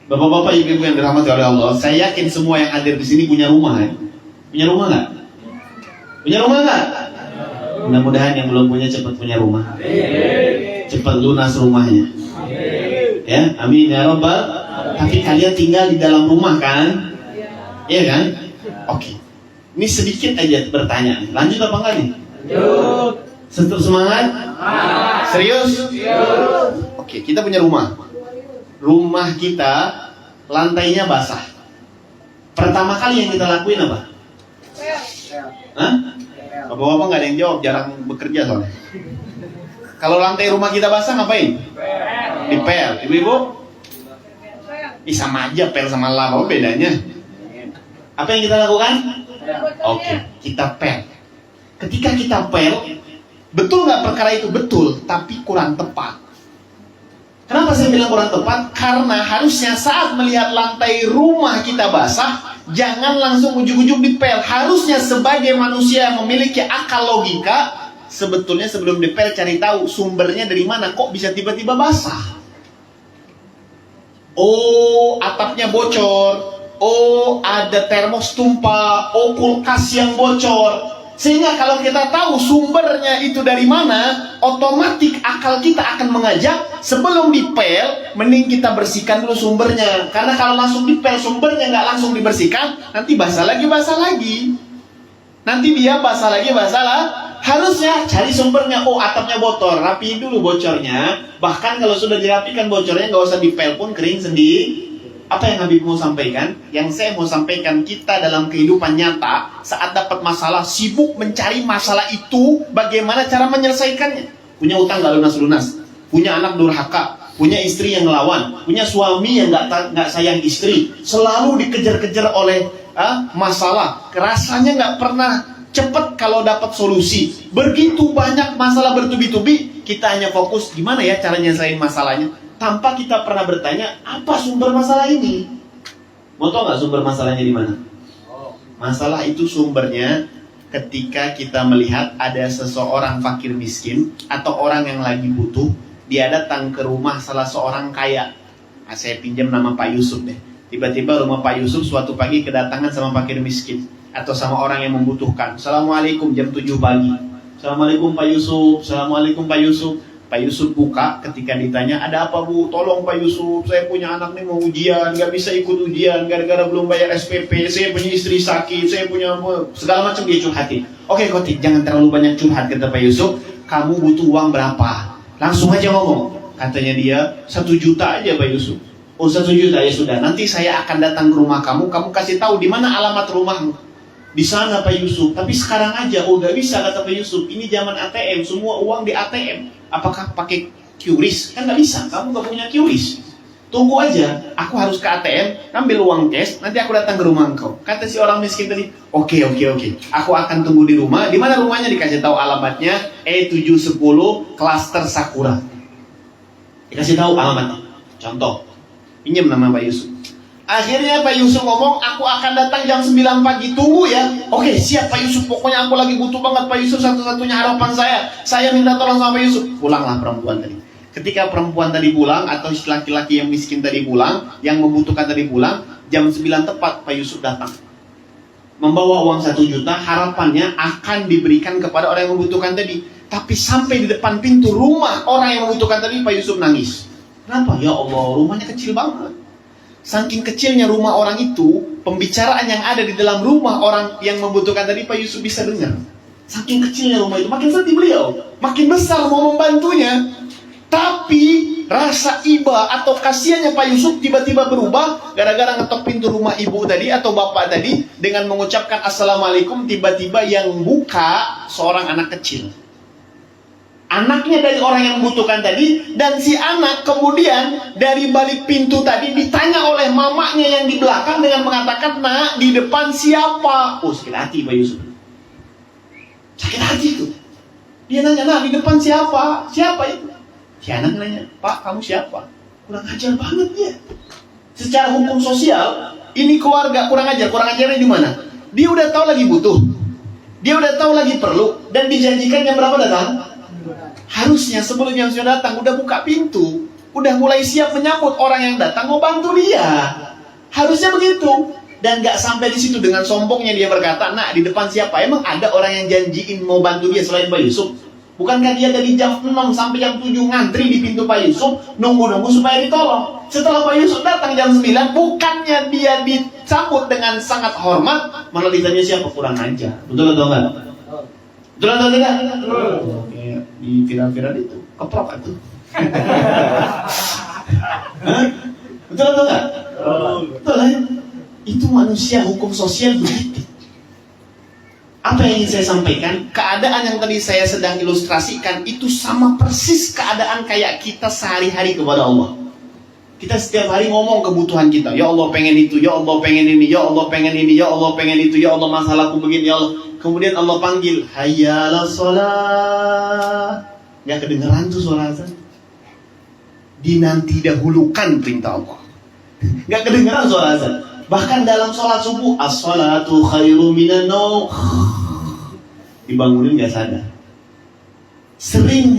Bapak-bapak, ibu-ibu yang dirahmati oleh Allah, saya yakin semua yang hadir di sini punya rumah ya. Punya rumah nggak? Punya rumah nggak? Mudah-mudahan yang belum punya cepat punya rumah, cepat lunas rumahnya. Ya, amin ya Rabbal. Tapi kalian tinggal di dalam rumah kan? Iya kan? Oke. Ini sedikit aja bertanya. Lanjut apa enggak nih? Lanjut. Tetap semangat? Serius? Oke, kita punya rumah. Rumah kita lantainya basah. Pertama kali yang kita lakuin apa? Hah? Bapak-bapak nggak ada yang jawab, jarang bekerja soalnya. Kalau lantai rumah kita basah ngapain? Dipel. Ibu-ibu? Sama aja pel sama lap, apa bedanya? Apa yang kita lakukan? Oke, kita pel. Ketika kita pel, betul nggak perkara itu? Betul, tapi kurang tepat. Kenapa saya bilang kurang tepat? Karena harusnya saat melihat lantai rumah kita basah, jangan langsung ujuk-ujuk dipel. Harusnya sebagai manusia yang memiliki akal logika, sebetulnya sebelum dipel cari tahu sumbernya dari mana, kok bisa tiba-tiba basah. Oh, atapnya bocor. Oh, ada termos tumpah. Oh, kulkas yang bocor. Sehingga kalau kita tahu sumbernya itu dari mana, otomatis akal kita akan mengajak sebelum dipel, mending kita bersihkan dulu sumbernya. Karena kalau langsung dipel, sumbernya nggak langsung dibersihkan, nanti basah lagi. Nanti dia basah lagi. Harusnya cari sumbernya. Oh, atapnya bocor, rapiin dulu bocornya. Bahkan kalau sudah dirapikan bocornya, nggak usah dipel pun kering sendiri. Apa yang Habib mau sampaikan? Yang saya mau sampaikan, kita dalam kehidupan nyata saat dapat masalah sibuk mencari masalah itu, bagaimana cara menyelesaikannya. Punya utang gak lunas-lunas, punya anak durhaka, punya istri yang ngelawan, punya suami yang gak sayang istri, selalu dikejar-kejar oleh masalah. Rasanya gak pernah cepat kalau dapat solusi. Begitu banyak masalah bertubi-tubi, kita hanya fokus gimana ya cara nyelesain masalahnya, tanpa kita pernah bertanya, apa sumber masalah ini? Mau tahu nggak sumber masalahnya di mana? Masalah itu sumbernya ketika kita melihat ada seseorang fakir miskin atau orang yang lagi butuh, dia datang ke rumah salah seorang kaya. Nah, saya pinjam nama Pak Yusuf deh. Tiba-tiba rumah Pak Yusuf suatu pagi kedatangan sama fakir miskin atau sama orang yang membutuhkan. Assalamualaikum, jam 7 pagi. Assalamualaikum Pak Yusuf. Assalamualaikum Pak Yusuf. Pak Yusuf buka, ketika ditanya, ada apa Bu? Tolong Pak Yusuf, saya punya anak nih mau ujian, gak bisa ikut ujian gara-gara belum bayar SPP, saya punya istri sakit, saya punya segala macam, dia curhatin. Oke Kotik, jangan terlalu banyak curhat, kata Pak Yusuf. Kamu butuh uang berapa? Langsung aja ngomong. Katanya dia, 1 juta aja Pak Yusuf. Oh 1 juta, ya sudah, nanti saya akan datang ke rumah kamu kasih tahu di mana alamat rumahmu. Di sana Pak Yusuf, tapi sekarang aja. Oh gak bisa, kata Pak Yusuf, ini zaman ATM, semua uang di ATM. Apakah pakai QRIS? Kan gak bisa, kamu gak punya QRIS. Tunggu aja, aku harus ke ATM, ambil uang cash, nanti aku datang ke rumah engkau. Kata si orang miskin tadi, oke, aku akan tunggu di rumah. Di mana rumahnya? Dikasih tahu alamatnya, E710 Klaster Sakura. Dikasih tahu alamatnya. Contoh, pinjam nama Pak Yusuf. Akhirnya Pak Yusuf ngomong, aku akan datang jam 9 pagi, tunggu ya. Oke, siap Pak Yusuf, pokoknya aku lagi butuh banget Pak Yusuf, satu-satunya harapan saya minta tolong sama Pak Yusuf. Pulanglah perempuan tadi. Ketika perempuan tadi pulang, atau laki-laki yang miskin tadi pulang, yang membutuhkan tadi pulang, jam 9 tepat Pak Yusuf datang. Membawa uang 1 juta, harapannya akan diberikan kepada orang yang membutuhkan tadi. Tapi sampai di depan pintu rumah orang yang membutuhkan tadi, Pak Yusuf nangis. Kenapa? Ya Allah, rumahnya kecil banget. Saking kecilnya rumah orang itu, pembicaraan yang ada di dalam rumah orang yang membutuhkan tadi Pak Yusuf bisa dengar. Saking kecilnya rumah itu, makin sedih beliau, makin besar mau membantunya. Tapi rasa iba atau kasihannya Pak Yusuf tiba-tiba berubah gara-gara ngetok pintu rumah ibu tadi atau bapak tadi dengan mengucapkan Assalamualaikum. Tiba-tiba yang buka seorang anak kecil, anaknya dari orang yang membutuhkan tadi. Dan si anak kemudian dari balik pintu tadi ditanya oleh mamanya yang di belakang dengan mengatakan, nak, di depan siapa? Oh, sakit hati Pak Yusuf. Sakit hati itu. Dia nanya, nah di depan siapa? Siapa itu? Si anak nanya, Pak, kamu siapa? Kurang ajar banget dia. Secara hukum sosial, ini keluarga kurang ajar. Kurang ajarnya di mana? Dia udah tahu lagi butuh, dia udah tahu lagi perlu, dan dijanjikan jam berapa datang? Harusnya sebelum jam sudah datang udah buka pintu, udah mulai siap menyambut orang yang datang mau bantu dia. Harusnya begitu. Dan gak sampai di situ, dengan sombongnya dia berkata, nak, di depan siapa? Emang ada orang yang janjiin mau bantu dia selain Pak Yusuf? Bukankah dia dari jam 6 sampai jam 7 ngantri di pintu Pak Yusuf, nunggu-nunggu supaya ditolong? Setelah Pak Yusuf datang jam 9, bukannya dia disambut dengan sangat hormat, malah ditanya siapa? Kurang ajar. Betul atau enggak? Betul atau tidak? Kayak di viral-viral itu, keprok itu. Betul atau enggak? Betul ya? Itu manusia, hukum sosial begitu. Apa yang ingin saya sampaikan? Keadaan yang tadi saya sedang ilustrasikan itu sama persis keadaan kayak kita sehari-hari kepada Allah. Kita setiap hari ngomong kebutuhan kita. Ya Allah pengen itu, ya Allah pengen ini, ya Allah pengen ini, ya Allah pengen itu, ya Allah masalahku begini, ya Allah. Kemudian Allah panggil, hayya 'alas shalah. Gak kedengeran tuh suara azan. Dinanti dahulukan perintah Allah. Gak kedengeran suara azan. Bahkan dalam sholat subuh, as-sholatu khairu minan naum. Dibangunin gak sadar. Sering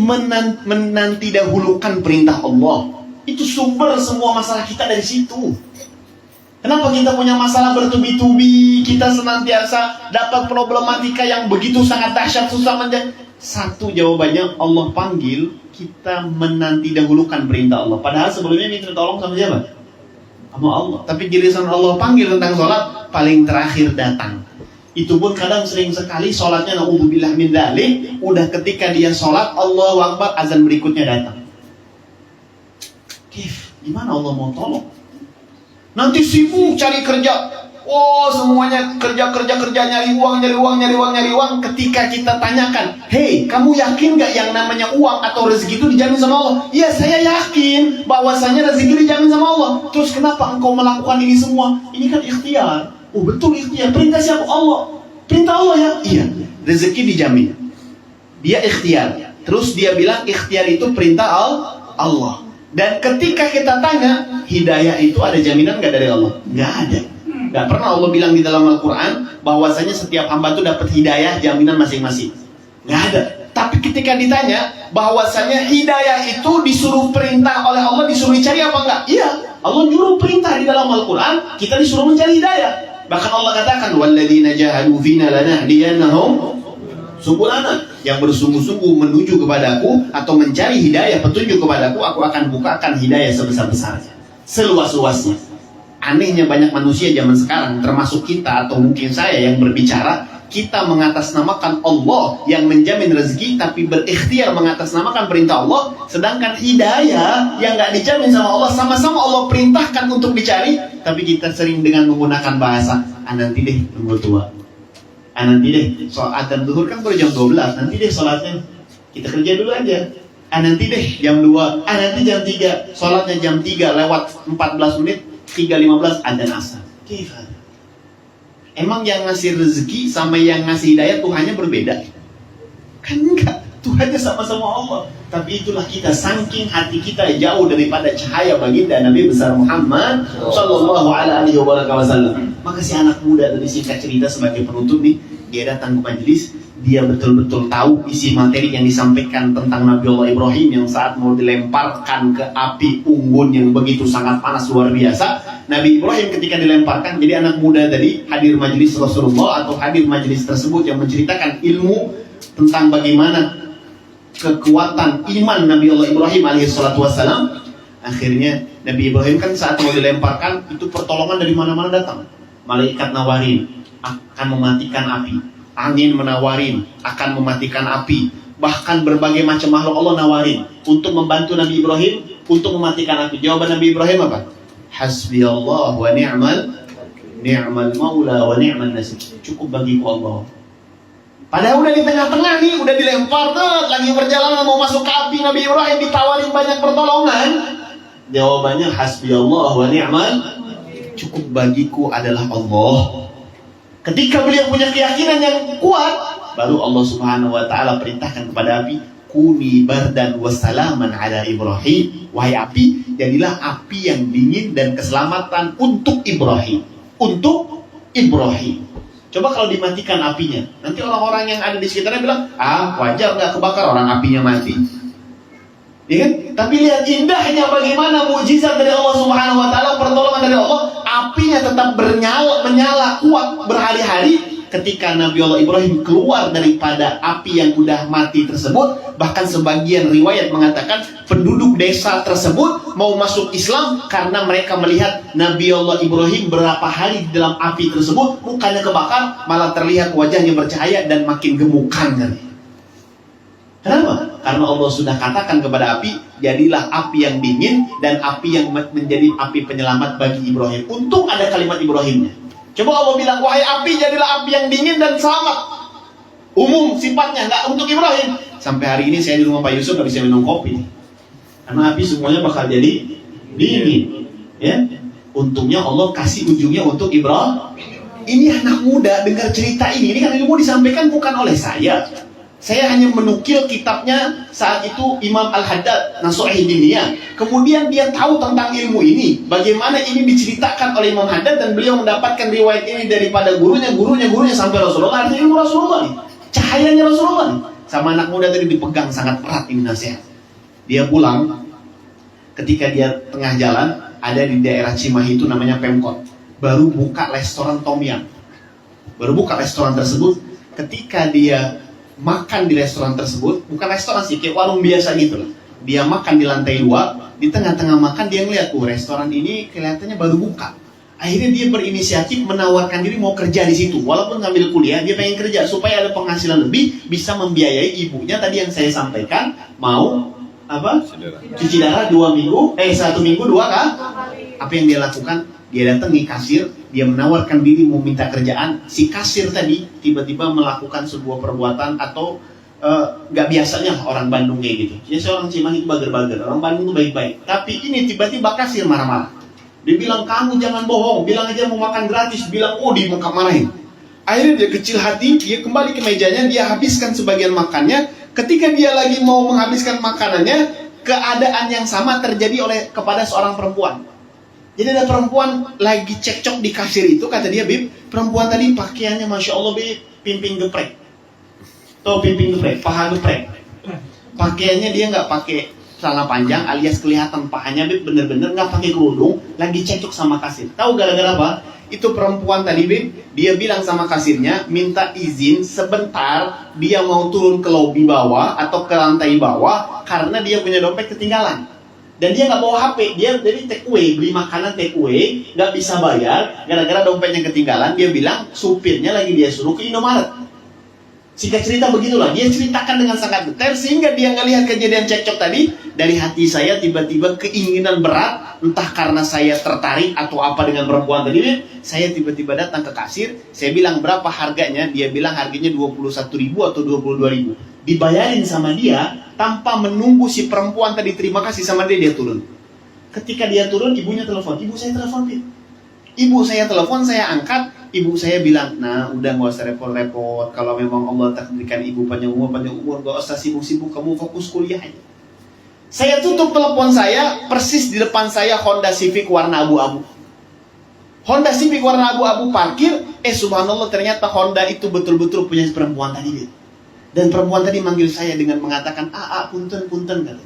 menanti dahulukan perintah Allah. Itu sumber semua masalah kita dari situ. Kenapa kita punya masalah bertubi-tubi? Kita senantiasa dapat problematika yang begitu sangat dahsyat, susah menjadi. Satu jawabannya, Allah panggil kita menanti dahulukan perintah Allah. Padahal sebelumnya minta tolong sama siapa? Sama Allah. Tapi giliran Allah panggil tentang sholat, paling terakhir datang. Itu pun kadang sering sekali sholatnya na'udzubillah min dzalik, udah ketika dia sholat, Allahu Akbar, azan berikutnya datang. Gimana Allah mau tolong? Nanti sibuk cari kerja. Oh, semuanya kerja nyari uang. Ketika kita tanyakan, hei, kamu yakin gak yang namanya uang atau rezeki itu dijamin sama Allah? Iya, saya yakin bahwasanya rezeki dijamin sama Allah. Terus kenapa engkau melakukan ini semua? Ini kan ikhtiar. Oh, betul ikhtiar. Perintah siapa? Allah. Perintah Allah ya? Iya. Rezeki dijamin. Dia ikhtiar. Terus dia bilang ikhtiar itu perintah Allah. Dan ketika kita tanya, hidayah itu ada jaminan gak dari Allah? Gak ada. Gak pernah Allah bilang di dalam Al-Quran bahwasanya setiap hamba itu dapat hidayah jaminan masing-masing. Gak ada. Tapi ketika ditanya bahwasanya hidayah itu disuruh perintah oleh Allah, disuruh dicari apa enggak? Iya, Allah nyuruh perintah di dalam Al-Quran, kita disuruh mencari hidayah. Bahkan Allah katakan, walladzina jahadu fina lanahdiyannahum subulana, yang bersungguh-sungguh menuju kepadaku atau mencari hidayah petunjuk kepadaku, aku akan bukakan hidayah sebesar-besarnya, seluas-luasnya. Anehnya banyak manusia zaman sekarang, termasuk kita atau mungkin saya yang berbicara, kita mengatasnamakan Allah yang menjamin rezeki, tapi berikhtiar mengatasnamakan perintah Allah, sedangkan hidayah yang gak dijamin sama Allah, sama-sama Allah perintahkan untuk dicari, tapi kita sering dengan menggunakan bahasa, nanti deh tunggu tua, nanti deh soal adzan zuhur kan baru jam 12, nanti deh sholatnya kita kerja dulu aja, nanti deh jam 2, nanti jam 3, sholatnya jam 3 lewat 14 menit, 3.15 adzan asar. Gimana? Emang yang ngasih rezeki sama yang ngasih hidayah Tuhannya berbeda? Kan enggak, Tuhannya sama-sama Allah. Tapi itulah kita, saking hati kita jauh daripada cahaya baginda Nabi besar Muhammad sallallahu alaihi wasallam. Maka si anak muda tadi, singkat cerita sebagai penutup nih, dia datang ke majelis, dia betul-betul tahu isi materi yang disampaikan tentang Nabi Allah Ibrahim yang saat mau dilemparkan ke api unggun yang begitu sangat panas luar biasa. Nabi Ibrahim ketika dilemparkan, jadi anak muda tadi hadir majelis Rasulullah atau hadir majelis tersebut yang menceritakan ilmu tentang bagaimana kekuatan iman Nabi Allah Ibrahim alaihissalatu wassalam. Akhirnya Nabi Ibrahim kan saat mau dilemparkan, itu pertolongan dari mana-mana datang. Malaikat nawarin akan mematikan api, angin menawarin akan mematikan api, bahkan berbagai macam makhluk Allah nawarin untuk membantu Nabi Ibrahim untuk mematikan api. Jawaban Nabi Ibrahim apa? Hasbiyallah wa ni'mal maula wa ni'man nasir. Cukup bagiku Allah. Padahal udah di tengah-tengah nih, udah dilempar tuh, lagi perjalanan mau masuk ke api, Nabi Ibrahim ditawarin banyak pertolongan. Jawabannya hasbiyallah wa ni'mal, cukup bagiku adalah Allah. Ketika beliau punya keyakinan yang kuat, baru Allah Subhanahu wa taala perintahkan kepada api, kuni bardan wassalaman ala Ibrahim. Wahai api, jadilah api yang dingin dan keselamatan untuk Ibrahim. Untuk Ibrahim. Coba kalau dimatikan apinya, nanti orang-orang yang ada di sekitarnya bilang, wajar nggak kebakar, orang apinya mati. Ya kan? Tapi lihat indahnya bagaimana mukjizat dari Allah Subhanahu wa taala, pertolongan dari Allah, apinya tetap menyala kuat berhari-hari. Ketika Nabi Allah Ibrahim keluar daripada api yang udah mati tersebut, bahkan sebagian riwayat mengatakan penduduk desa tersebut mau masuk Islam karena mereka melihat Nabi Allah Ibrahim berapa hari di dalam api tersebut, mukanya kebakar, malah terlihat wajahnya bercahaya dan makin gemukan. Kenapa? Karena Allah sudah katakan kepada api, jadilah api yang dingin dan api yang menjadi api penyelamat bagi Ibrahim. Untung ada kalimat Ibrahimnya. Coba Allah bilang, wahai api, jadilah api yang dingin dan selamat. Umum sifatnya, nggak untuk Ibrahim. Sampai hari ini saya di rumah Pak Yusuf nggak bisa minum kopi, karena api semuanya bakal jadi dingin. Ya, untungnya Allah kasih ujungnya untuk Ibrahim. Ini anak muda dengar cerita ini kan ilmu disampaikan bukan oleh saya. Saya hanya menukil kitabnya saat itu Imam Al-Haddad Nasuh Diniyah. Kemudian dia tahu tentang ilmu ini, bagaimana ini diceritakan oleh Imam Haddad, dan beliau mendapatkan riwayat ini daripada gurunya sampai Rasulullah. Artinya ilmu Rasulullah nih, cahayanya Rasulullah nih. Sama anak muda tadi dipegang sangat erat ini nasihat. Dia pulang, ketika dia tengah jalan, ada di daerah Cimahi itu namanya Pemkot, baru buka restoran Tom Yum. Baru buka restoran tersebut. Ketika dia makan di restoran tersebut, bukan restoran sih, kayak warung biasa gitu lah. Dia makan di lantai 2, di tengah-tengah makan dia ngeliat, restoran ini kelihatannya baru buka. Akhirnya dia berinisiatif menawarkan diri mau kerja di situ. Walaupun ngambil kuliah, dia pengen kerja supaya ada penghasilan lebih, bisa membiayai ibunya tadi yang saya sampaikan, mau apa? Cuci darah 1 minggu 2 kan? Apa yang dia lakukan? Dia datangi kasir, dia menawarkan diri mau minta kerjaan. Si kasir tadi tiba-tiba melakukan sebuah perbuatan atau gak biasanya orang Bandung kayak gitu. Ya seorang Cimahi itu bager-bager, orang Bandung itu baik-baik. Tapi ini tiba-tiba kasir marah-marah. Dia bilang, kamu jangan bohong, bilang aja mau makan gratis, bilang dimarahin. Akhirnya dia kecil hati, dia kembali ke mejanya, dia habiskan sebagian makannya. Ketika dia lagi mau menghabiskan makanannya, keadaan yang sama terjadi kepada seorang perempuan. Jadi ada perempuan lagi cekcok di kasir itu, kata dia, Bib, perempuan tadi pakaiannya Masya Allah, Bib, pimping geprek. Tuh pimping geprek, paha geprek. Pakaiannya dia nggak pakai celana panjang, alias kelihatan pahanya, Bib, bener-bener nggak pakai kerudung, lagi cekcok sama kasir. Tahu gara-gara apa? Itu perempuan tadi, Bib, dia bilang sama kasirnya, minta izin sebentar, dia mau turun ke lobi bawah atau ke lantai bawah, karena dia punya dompet ketinggalan. Dan dia nggak bawa HP, dia jadi take away, beli makanan take away, nggak bisa bayar, gara-gara dompetnya ketinggalan. Dia bilang supirnya lagi dia suruh ke Indomaret. Singkat cerita begitulah, dia ceritakan dengan sangat detail sehingga dia ngelihat kejadian cekcok tadi. Dari hati saya tiba-tiba keinginan berat, entah karena saya tertarik atau apa dengan perempuan tadi. Saya tiba-tiba datang ke kasir, saya bilang berapa harganya, dia bilang harganya 21.000 atau 22.000. Dibayarin sama dia tanpa menunggu si perempuan tadi terima kasih sama dia turun. Ketika dia turun, ibunya telepon, ibu saya telepon, ibu saya telepon, saya angkat, ibu saya bilang, nah udah gak usah repot-repot, kalau memang Allah takdirkan ibu panjang umur, gak usah sibuk-sibuk, kamu fokus kuliah aja. Saya tutup telepon saya, persis di depan saya Honda Civic warna abu-abu. Honda Civic warna abu-abu parkir, subhanallah ternyata Honda itu betul-betul punya perempuan tadi. Dan perempuan tadi manggil saya dengan mengatakan, punten katanya.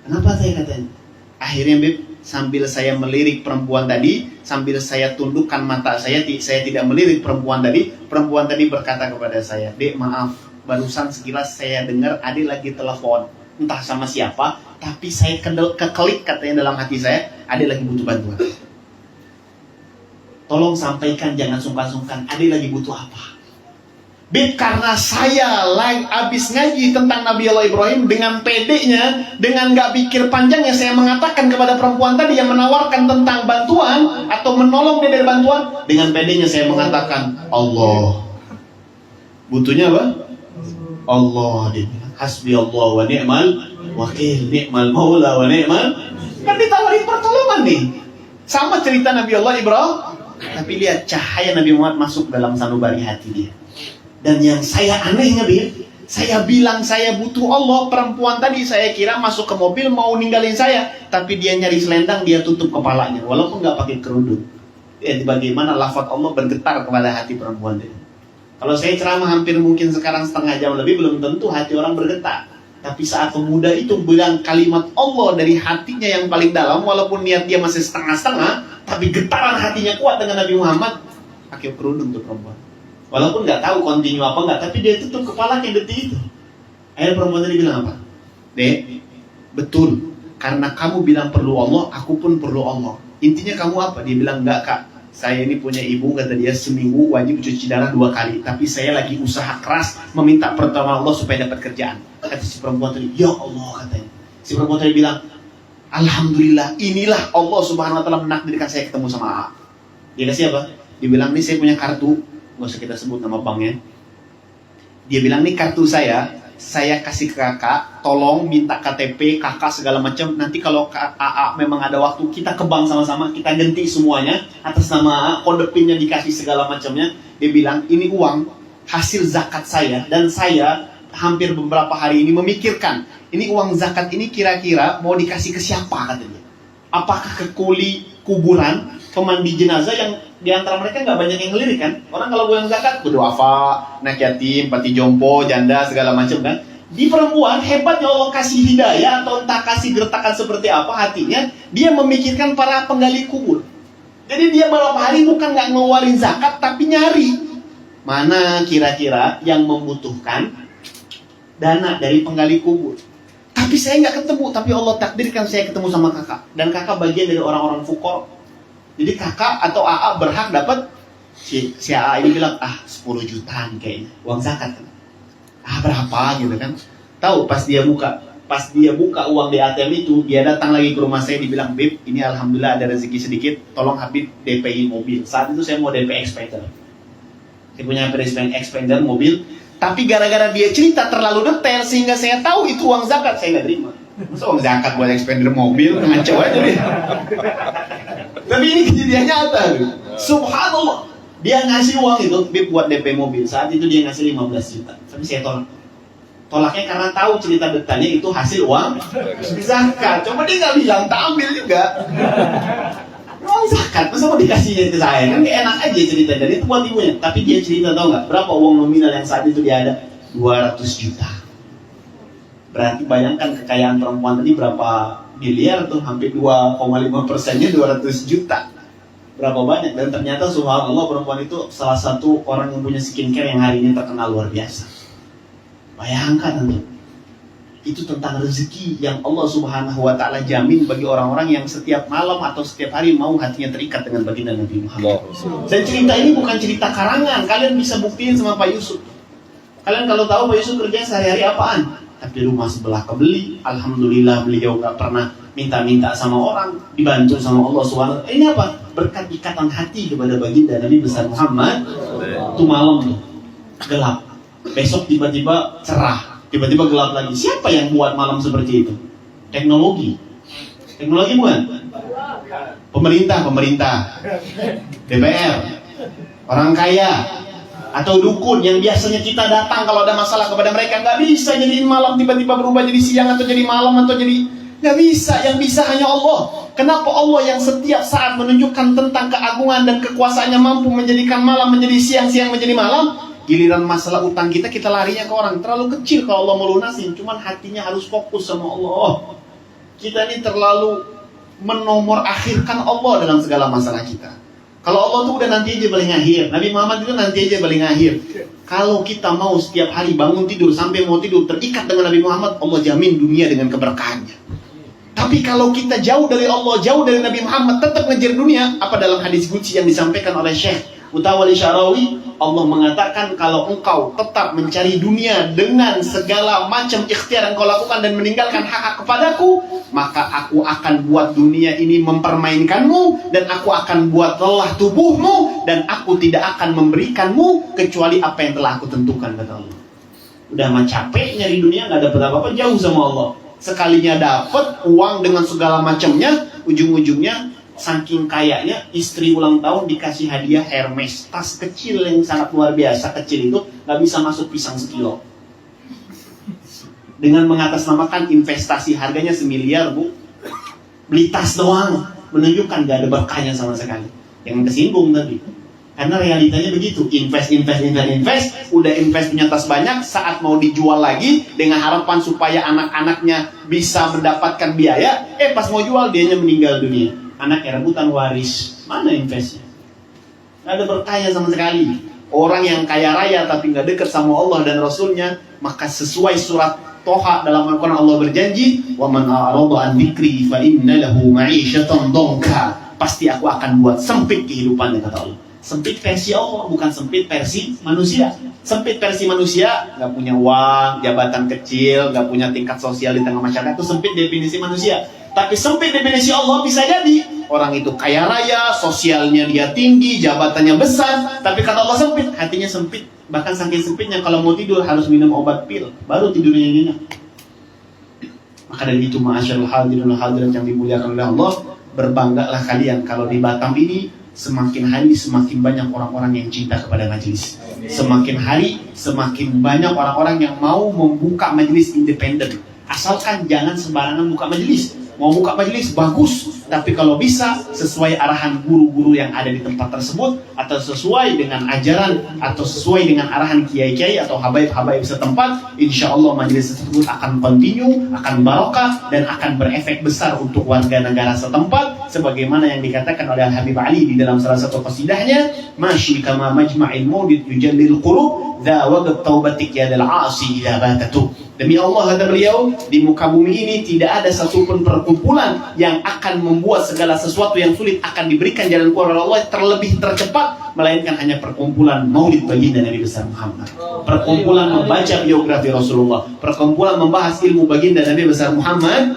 Kenapa saya katanya? Akhirnya Beb, sambil saya melirik perempuan tadi, sambil saya tundukkan mata saya tidak melirik perempuan tadi berkata kepada saya, Dek maaf, barusan sekilas saya dengar adik lagi telepon, entah sama siapa, tapi saya kekelik katanya dalam hati saya, adik lagi butuh bantuan. Tolong sampaikan, jangan sungkan-sungkan, adik lagi butuh apa? Bib, karena saya habis ngaji tentang Nabi Allah Ibrahim, dengan pedenya, dengan gak pikir panjangnya, saya mengatakan kepada perempuan tadi yang menawarkan tentang bantuan atau menolong dia dari bantuan, dengan pedenya saya mengatakan Allah. Butuhnya apa? Allah. Dia bilang, hasbi Allah wa ni'mal wakil, ni'mal maula wa ni'mal. Kan ditawarin pertolongan nih. Sama cerita Nabi Allah Ibrahim, tapi lihat cahaya Nabi Muhammad masuk dalam sanubari hati dia. Dan yang saya anehnya, saya bilang saya butuh Allah. Perempuan tadi saya kira masuk ke mobil mau ninggalin saya, tapi dia nyari selendang, dia tutup kepalanya walaupun nggak pakai kerudung. Bagaimana lafaz Allah bergetar kepada hati perempuan tadi. Kalau saya ceramah hampir mungkin sekarang setengah jam lebih, belum tentu hati orang bergetar. Tapi saat pemuda itu bilang kalimat Allah dari hatinya yang paling dalam, walaupun niat dia masih setengah-setengah, tapi getaran hatinya kuat dengan Nabi Muhammad. Pakai kerudung tuh perempuan. Walaupun nggak tahu kontinu apa nggak, tapi dia tutup kepalanya detik itu. Akhirnya perempuan tadi bilang apa? Dek, betul. Karena kamu bilang perlu Allah, aku pun perlu Allah. Intinya kamu apa? Dia bilang, enggak kak, saya ini punya ibu, kata dia, seminggu wajib cuci darah 2 kali. Tapi saya lagi usaha keras meminta pertolongan Allah supaya dapat kerjaan. Kata si perempuan tadi, ya Allah katanya. Si perempuan tadi bilang, alhamdulillah, inilah Allah subhanahu wa ta'ala menakdirkan saya ketemu sama A. Dia kasih apa? Dia bilang, ini saya punya kartu, nggak usah kita sebut nama banknya. Dia bilang, nih kartu saya kasih ke kakak, tolong minta KTP kakak segala macam. Nanti kalau AA memang ada waktu, kita ke bank sama-sama, kita ganti semuanya atas nama AA, kode PIN-nya dikasih segala macamnya. Dia bilang, ini uang hasil zakat saya, dan saya hampir beberapa hari ini memikirkan, ini uang zakat ini kira-kira mau dikasih ke siapa katanya. Apakah ke kuli kuburan, pemandi jenazah yang di antara mereka nggak banyak yang ngelirik kan? Orang kalau buang zakat, berduafa, anak yatim, pati jompo, janda, segala macam kan? Di perempuan, hebatnya Allah kasih hidayah atau entah kasih gertakan seperti apa hatinya, dia memikirkan para penggali kubur. Jadi dia beberapa hari bukan nggak ngeluarin zakat, tapi nyari mana kira-kira yang membutuhkan dana dari penggali kubur. Tapi saya nggak ketemu, tapi Allah takdirkan saya ketemu sama kakak. Dan kakak bagian dari orang-orang fukor. Jadi kakak atau AA berhak dapat, si AA ini bilang, 10 jutaan kayaknya, uang zakat kan. Berapa gitu kan. Tahu pas dia buka uang di ATM itu, dia datang lagi ke rumah saya, dibilang, Bib, ini alhamdulillah ada rezeki sedikit, tolong Habib DP-in mobil. Saat itu saya mau DP Expander. Saya punya Expander mobil. Tapi gara-gara dia cerita terlalu detail sehingga saya tahu itu uang zakat, saya nggak terima. Masa uang zakat buat Expander mobil, ngaco aja deh. Tapi ini kejadian nyata. Subhanallah. Dia ngasih uang itu buat DP mobil. Saat itu dia ngasih 15 juta. Tapi saya tolak. Tolaknya karena tahu cerita detailnya itu hasil uang zakat. Coba dia nggak bilang, tak ambil juga. Uang zakat, masa mau dikasihnya ke saya? Kan gak enak aja cerita, dan itu buat ibunya. Tapi dia cerita, tau gak? Berapa uang nominal yang saat itu dia ada? 200 juta. Berarti bayangkan kekayaan perempuan tadi berapa miliar tuh, hampir 2,5%-nya 200 juta. Berapa banyak? Dan ternyata subhanallah perempuan itu salah satu orang yang punya skincare yang hari ini terkenal luar biasa. Bayangkan nanti. Itu tentang rezeki yang Allah subhanahu wa ta'ala jamin bagi orang-orang yang setiap malam atau setiap hari mau hatinya terikat dengan baginda Nabi Muhammad. Dan cerita ini bukan cerita karangan. Kalian bisa buktiin sama Pak Yusuf. Kalian kalau tahu Pak Yusuf kerja sehari-hari apaan? Tapi rumah sebelah kebeli. Alhamdulillah beliau gak pernah minta-minta sama orang, dibantu sama Allah subhanahu wa ta'ala. Ini apa? Berkat ikatan hati kepada baginda Nabi besar Muhammad. Itu malam tuh gelap, besok tiba-tiba cerah, tiba-tiba gelap lagi. Siapa yang buat malam seperti itu? Teknologi bukan? Pemerintah, DPR, orang kaya, atau dukun yang biasanya kita datang kalau ada masalah kepada mereka. Nggak bisa jadiin malam tiba-tiba berubah jadi siang, atau jadi malam, atau jadi... Nggak bisa, yang bisa hanya Allah. Kenapa Allah yang setiap saat menunjukkan tentang keagungan dan kekuasaannya mampu menjadikan malam menjadi siang, siang menjadi malam? Giliran masalah utang kita larinya ke orang. Terlalu kecil kalau Allah melunasin. Cuman hatinya harus fokus sama Allah. Kita ini terlalu menomor akhirkan Allah dalam segala masalah kita. Kalau Allah tuh udah nanti aja paling akhir. Nabi Muhammad itu nanti aja paling akhir. Kalau kita mau setiap hari bangun tidur sampai mau tidur terikat dengan Nabi Muhammad, Allah jamin dunia dengan keberkahannya. Tapi kalau kita jauh dari Allah, jauh dari Nabi Muhammad, tetap ngejar dunia. Apa dalam hadis qudsi yang disampaikan oleh Syekh Mutawalli Syarawi, Allah mengatakan kalau engkau tetap mencari dunia dengan segala macam ikhtiar yang kau lakukan dan meninggalkan hak kepadaku, maka aku akan buat dunia ini mempermainkanmu, dan aku akan buat lelah tubuhmu, dan aku tidak akan memberikanmu kecuali apa yang telah aku tentukan, kata Allah. Udah mah capek nyari dunia, nggak dapat apa-apa, jauh sama Allah. Sekalinya dapat uang dengan segala macamnya, ujung-ujungnya saking kayanya istri ulang tahun dikasih hadiah Hermes, tas kecil yang sangat luar biasa, kecil itu nggak bisa masuk pisang sekilo. Dengan mengatasnamakan investasi harganya 1 miliar, Bu, beli tas doang, menunjukkan nggak ada berkahnya sama sekali. Jangan kesinggung tadi. Karena realitanya begitu, invest, udah invest punya tas banyak, saat mau dijual lagi dengan harapan supaya anak-anaknya bisa mendapatkan biaya, pas mau jual dianya meninggal dunia. Anaknya rebutan waris, mana investnya? Gak ada berkahnya sama sekali. Orang yang kaya raya tapi gak dekat sama Allah dan Rasulnya, maka sesuai surat Toha dalam Al-Quran Allah berjanji, وَمَنْ أَعْرَضَ عَنْ ذِكْرِي فَإِنَّ لَهُ مَعِيشَةً ضَنْكَ. Pasti aku akan buat sempit kehidupannya, kata Allah. Sempit versi Allah, bukan sempit versi manusia. Sempit versi manusia, gak punya uang, jabatan kecil, gak punya tingkat sosial di tengah masyarakat, itu sempit definisi manusia. Tapi sempit definisi Allah bisa jadi orang itu kaya raya, sosialnya dia tinggi, jabatannya besar, tapi kata Allah sempit, hatinya sempit, Bahkan saking sempitnya kalau mau tidur harus minum obat pil, baru tidurnya nyenyak. Maka dari itu ma'asyarul hadirin hadirat yang dimuliakan oleh Allah, berbanggalah kalian kalau di Batam ini semakin hari semakin banyak orang-orang yang cinta kepada majelis. Semakin hari semakin banyak orang-orang yang mau membuka majelis independen. Asalkan jangan sembarangan buka majelis. Mau buka majelis bagus, tapi kalau bisa sesuai arahan guru-guru yang ada di tempat tersebut, atau sesuai dengan ajaran, atau sesuai dengan arahan kiai-kiai atau habaib-habaib setempat, insya Allah majelis tersebut akan continue, akan barokah, dan akan berefek besar untuk warga negara setempat, sebagaimana yang dikatakan oleh Al-Habib Ali di dalam salah satu qasidahnya, "Mashi kama majma'il maudid yujallil qulub, dha waqt taubatik yadal 'asi idza batatu." Demi Allah, kata beliau, di muka bumi ini tidak ada satupun perkumpulan yang akan membuat segala sesuatu yang sulit akan diberikan jalan keluar oleh Allah terlebih tercepat, melainkan hanya perkumpulan maulid baginda Nabi besar Muhammad, perkumpulan membaca biografi Rasulullah, perkumpulan membahas ilmu baginda Nabi besar Muhammad.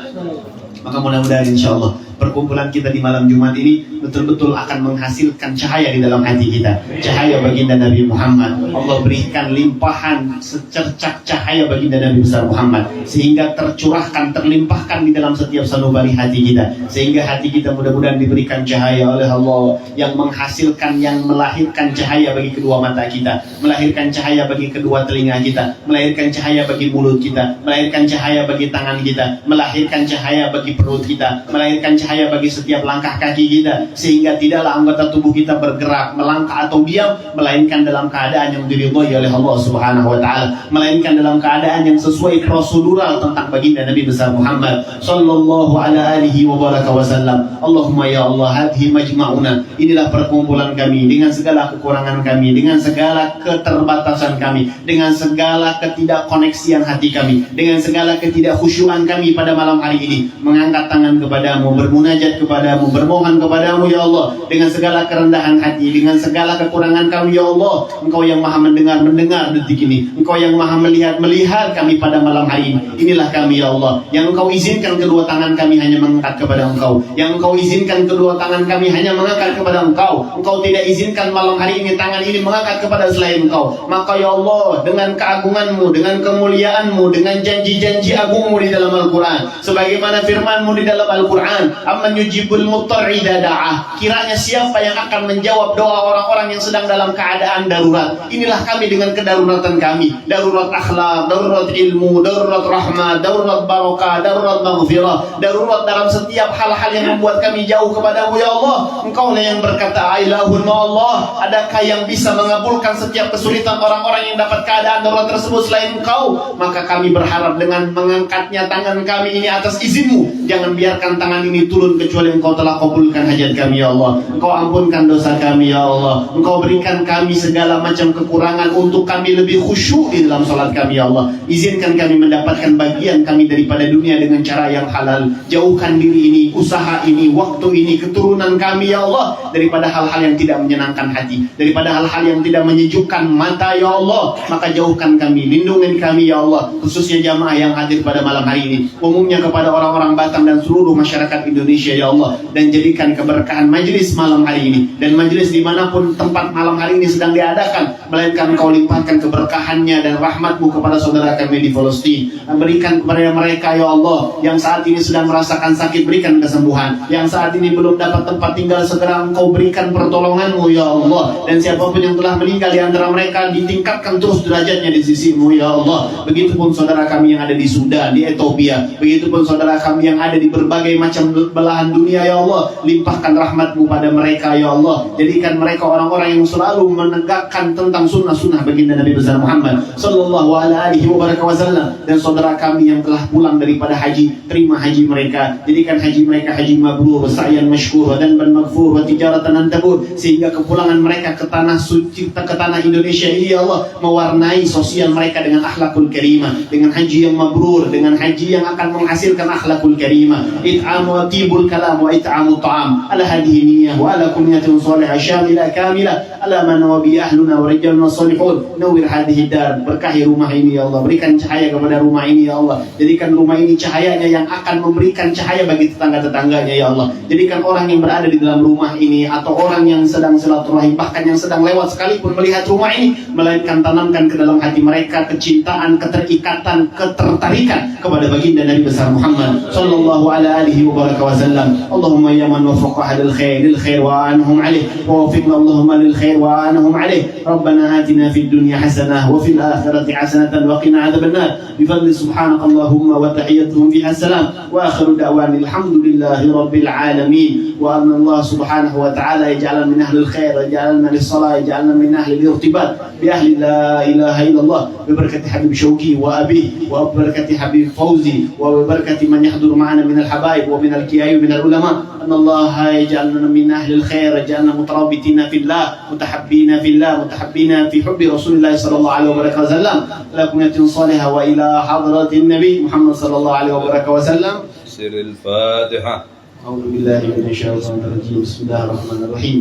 Maka mudah-mudahan insya Allah perkumpulan kita di malam Jumat ini betul-betul akan menghasilkan cahaya di dalam hati kita, cahaya baginda Nabi Muhammad. Allah berikan limpahan secercak cahaya baginda Nabi besar Muhammad, sehingga tercurahkan, terlimpahkan di dalam setiap sanubari hati kita, sehingga hati kita mudah-mudahan diberikan cahaya oleh Allah yang menghasilkan, yang melahirkan cahaya bagi kedua mata kita, melahirkan cahaya bagi kedua telinga kita, melahirkan cahaya bagi mulut kita, melahirkan cahaya bagi tangan kita, melahirkan cahaya bagi perut kita, melahirkan cahaya bagi setiap langkah kaki kita, sehingga tidaklah anggota tubuh kita bergerak, melangkah atau diam, melainkan dalam keadaan yang diridhoi oleh Allah Subhanahu wa taala, melainkan dalam keadaan yang sesuai prosedural tentang baginda Nabi besar Muhammad sallallahu ala alihi wa baraka wasallam. Allahumma ya Allah, hadhi majma'una, inilah perkumpulan kami dengan segala kekurangan kami, dengan segala keterbatasan kami, dengan segala ketidakkoneksian hati kami, dengan segala ketidakkhusyuan kami pada malam hari ini, mengangkat tangan kepadamu, bermunajat kepadamu, bermohon kepadamu ya Allah, dengan segala kerendahan hati, dengan segala kekurangan kami ya Allah. Engkau yang maha mendengar detik ini, Engkau yang maha melihat kami pada malam hari ini. Inilah kami ya Allah, yang Engkau izinkan kedua tangan kami hanya mengangkat kepada Engkau, yang Engkau izinkan kedua tangan kami hanya mengangkat kepada Engkau. Engkau tidak izinkan malam hari ini tangan ini mengangkat kepada selain Engkau. Maka ya Allah, dengan keagungan-Mu, dengan kemuliaan-Mu, dengan janji-janji agung-Mu di dalam Al-Quran, sebagaimana firman-Mu di dalam Al-Quran, amman yujibul muttar'i idza da'ah, kiranya siapa yang akan menjawab doa orang-orang yang sedang dalam keadaan darurat. Inilah kami dengan kedaruratan kami, darurat akhlak, darurat ilmu, darurat rahmat, darurat barakah, darurat maghfirah, darurat dalam setiap hal-hal yang membuat kami jauh kepadamu ya Allah. Engkau lah yang berkata, ilahun Allah, adakah yang bisa mengabulkan setiap kesulitan orang-orang yang dapat keadaan darurat tersebut selain Engkau? Maka kami berharap dengan mengangkatnya tangan kami ini atas izin-Mu, jangan biarkan tangan ini turun kecuali Engkau telah kabulkan hajat kami ya Allah. Engkau ampunkan dosa kami ya Allah. Engkau berikan kami segala macam kekurangan untuk kami lebih khusyuk di dalam salat kami ya Allah. Izinkan kami mendapatkan bagian kami daripada dunia dengan cara yang halal. Jauhkan diri ini, usaha ini, waktu ini, keturunan kami ya Allah daripada hal-hal yang tidak menyenangkan hati, daripada hal-hal yang tidak menyejukkan mata ya Allah. Maka jauhkan kami, lindungi kami ya Allah, khususnya jamaah yang hadir pada malam hari ini, umumnya kepada orang-orang Batam dan seluruh masyarakat Indonesia ya Allah. Dan jadikan keberkahan majelis malam hari ini dan majelis dimanapun tempat malam hari ini sedang diadakan, melainkan Engkau limpahkan keberkahannya dan rahmat-Mu kepada saudara kami di Palestina. Berikan kepada mereka ya Allah yang saat ini sedang merasakan sakit, berikan kesembuhan. Yang saat ini belum dapat tempat tinggal, segera Engkau berikan pertolongan-Mu ya Allah. Dan siapapun yang telah meninggal di antara mereka, ditingkatkan terus derajatnya di sisi-Mu ya Allah. Begitupun saudara kami yang ada di Sudan, di Ethiopia, begitupun saudara kami yang ada di berbagai macam belahan dunia ya Allah. Limpahkan rahmat-Mu pada mereka ya Allah. Jadikan mereka orang-orang yang selalu menegakkan tentang sunnah-sunnah baginda Nabi besar Muhammad sallallahu alaihi wasallam. Dan saudara kami yang telah pulang daripada haji, terima haji mereka, jadikan haji mereka haji mabrur, sa'yan masykur, dan maghfur, wa tijaratan antabur, sehingga kepulangan mereka ke tanah suci, ke tanah Indonesia ini ya Allah mewarnai sosial mereka dengan akhlakul karimah, dengan haji yang mabrur, dengan haji yang akan menghasilkan akhlakul karimah. It'am wa tibul kalam wa it'amut ta'am ala hadhihi niyyah wa ala kunyatin salihah syamilah kamilah ala man wabi ahluna wa rijaluna salihun nawwir hadhihi dar, berkahi rumah ini ya Allah, berikan cahaya kepada rumah ini ya Allah, jadikan rumah ini cahayanya yang akan memberikan cahaya bagi tetangga-tetangganya ya Allah, jadikan orang yang berada di dalam rumah ini atau orang yang sedang silaturahim bahkan yang sedang lewat sekalipun melihat rumah ini, melainkan tanamkan ke dalam hati mereka kecintaan, keterikatan, ketertarikan kepada baginda Nabi besar Muhammad sallallahu alaihi wa sallam. Allahumma ya man wafaqa lil khair wa anhum alaih wa wafiqna Allahumma lil khair wa anhum alaih. Rabbana atina fid dunya hasanah wa fil akhirati hasanatan wa qina adzaban nar. Bi fadli subhanaka Allahumma wa tahiyyatuhum fiha salam wa akhiru da'wana alhamdulillahi rabbil alamin. Wa anna Allah subhanahu wa ta'ala yaj'alna min ahli al-khair, yaj'alna lis salah, yaj'alna min ahli al-irtibat bi ahli la ilaha illallah bi barakati Habib Syauqi wa abi wa bi barakati Habib Fauzi wa bi barakati man yahduru ma'ana min al-habaib wa min al-qiyai wa min al-ulama. Anna Allah yaj'alna min ahli al-khair, yaj'alna mutarabbitina fillah, mutahabbina fillah, mutahabbina fi hubbi Rasulillah sallallahu alaihi wa sallam. Lakum yatin salihah wa ila hadratin Nabi Muhammad sallallahu alaihi wa sallam. Sir al-Fatihah. أعوذ بالله من الشيطان الرجيم بسم الله الرحمن الرحيم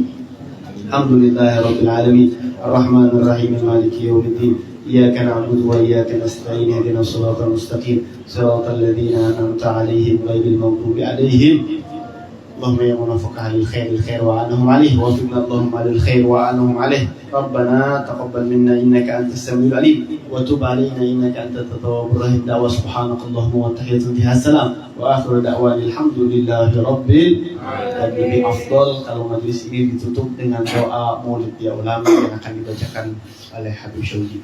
الحمد لله رب العالمين الرحمن الرحيم مالك يوم الدين إياك نعبد وإياك نستعين اهدنا الصراط المستقيم صراط الذين أنعمت عليهم غير المغضوب عليهم. اللهم يا منافق أهل الخير وعنهم عليه ووفقنا اللهم للخير وعنهم عليه. ربنا تقبل منا إنك أنت السميع العليم وتب علينا إنك أنت التواب الرحيم. دعوة سبحانك اللهم وتحية فيها السلام وآخر دعوانا الحمد لله رب العالمين. Lebih afdol kalau majlis ini ditutup dengan doa maulid ya ulama yang akan dibacakan oleh Habib Syauqi.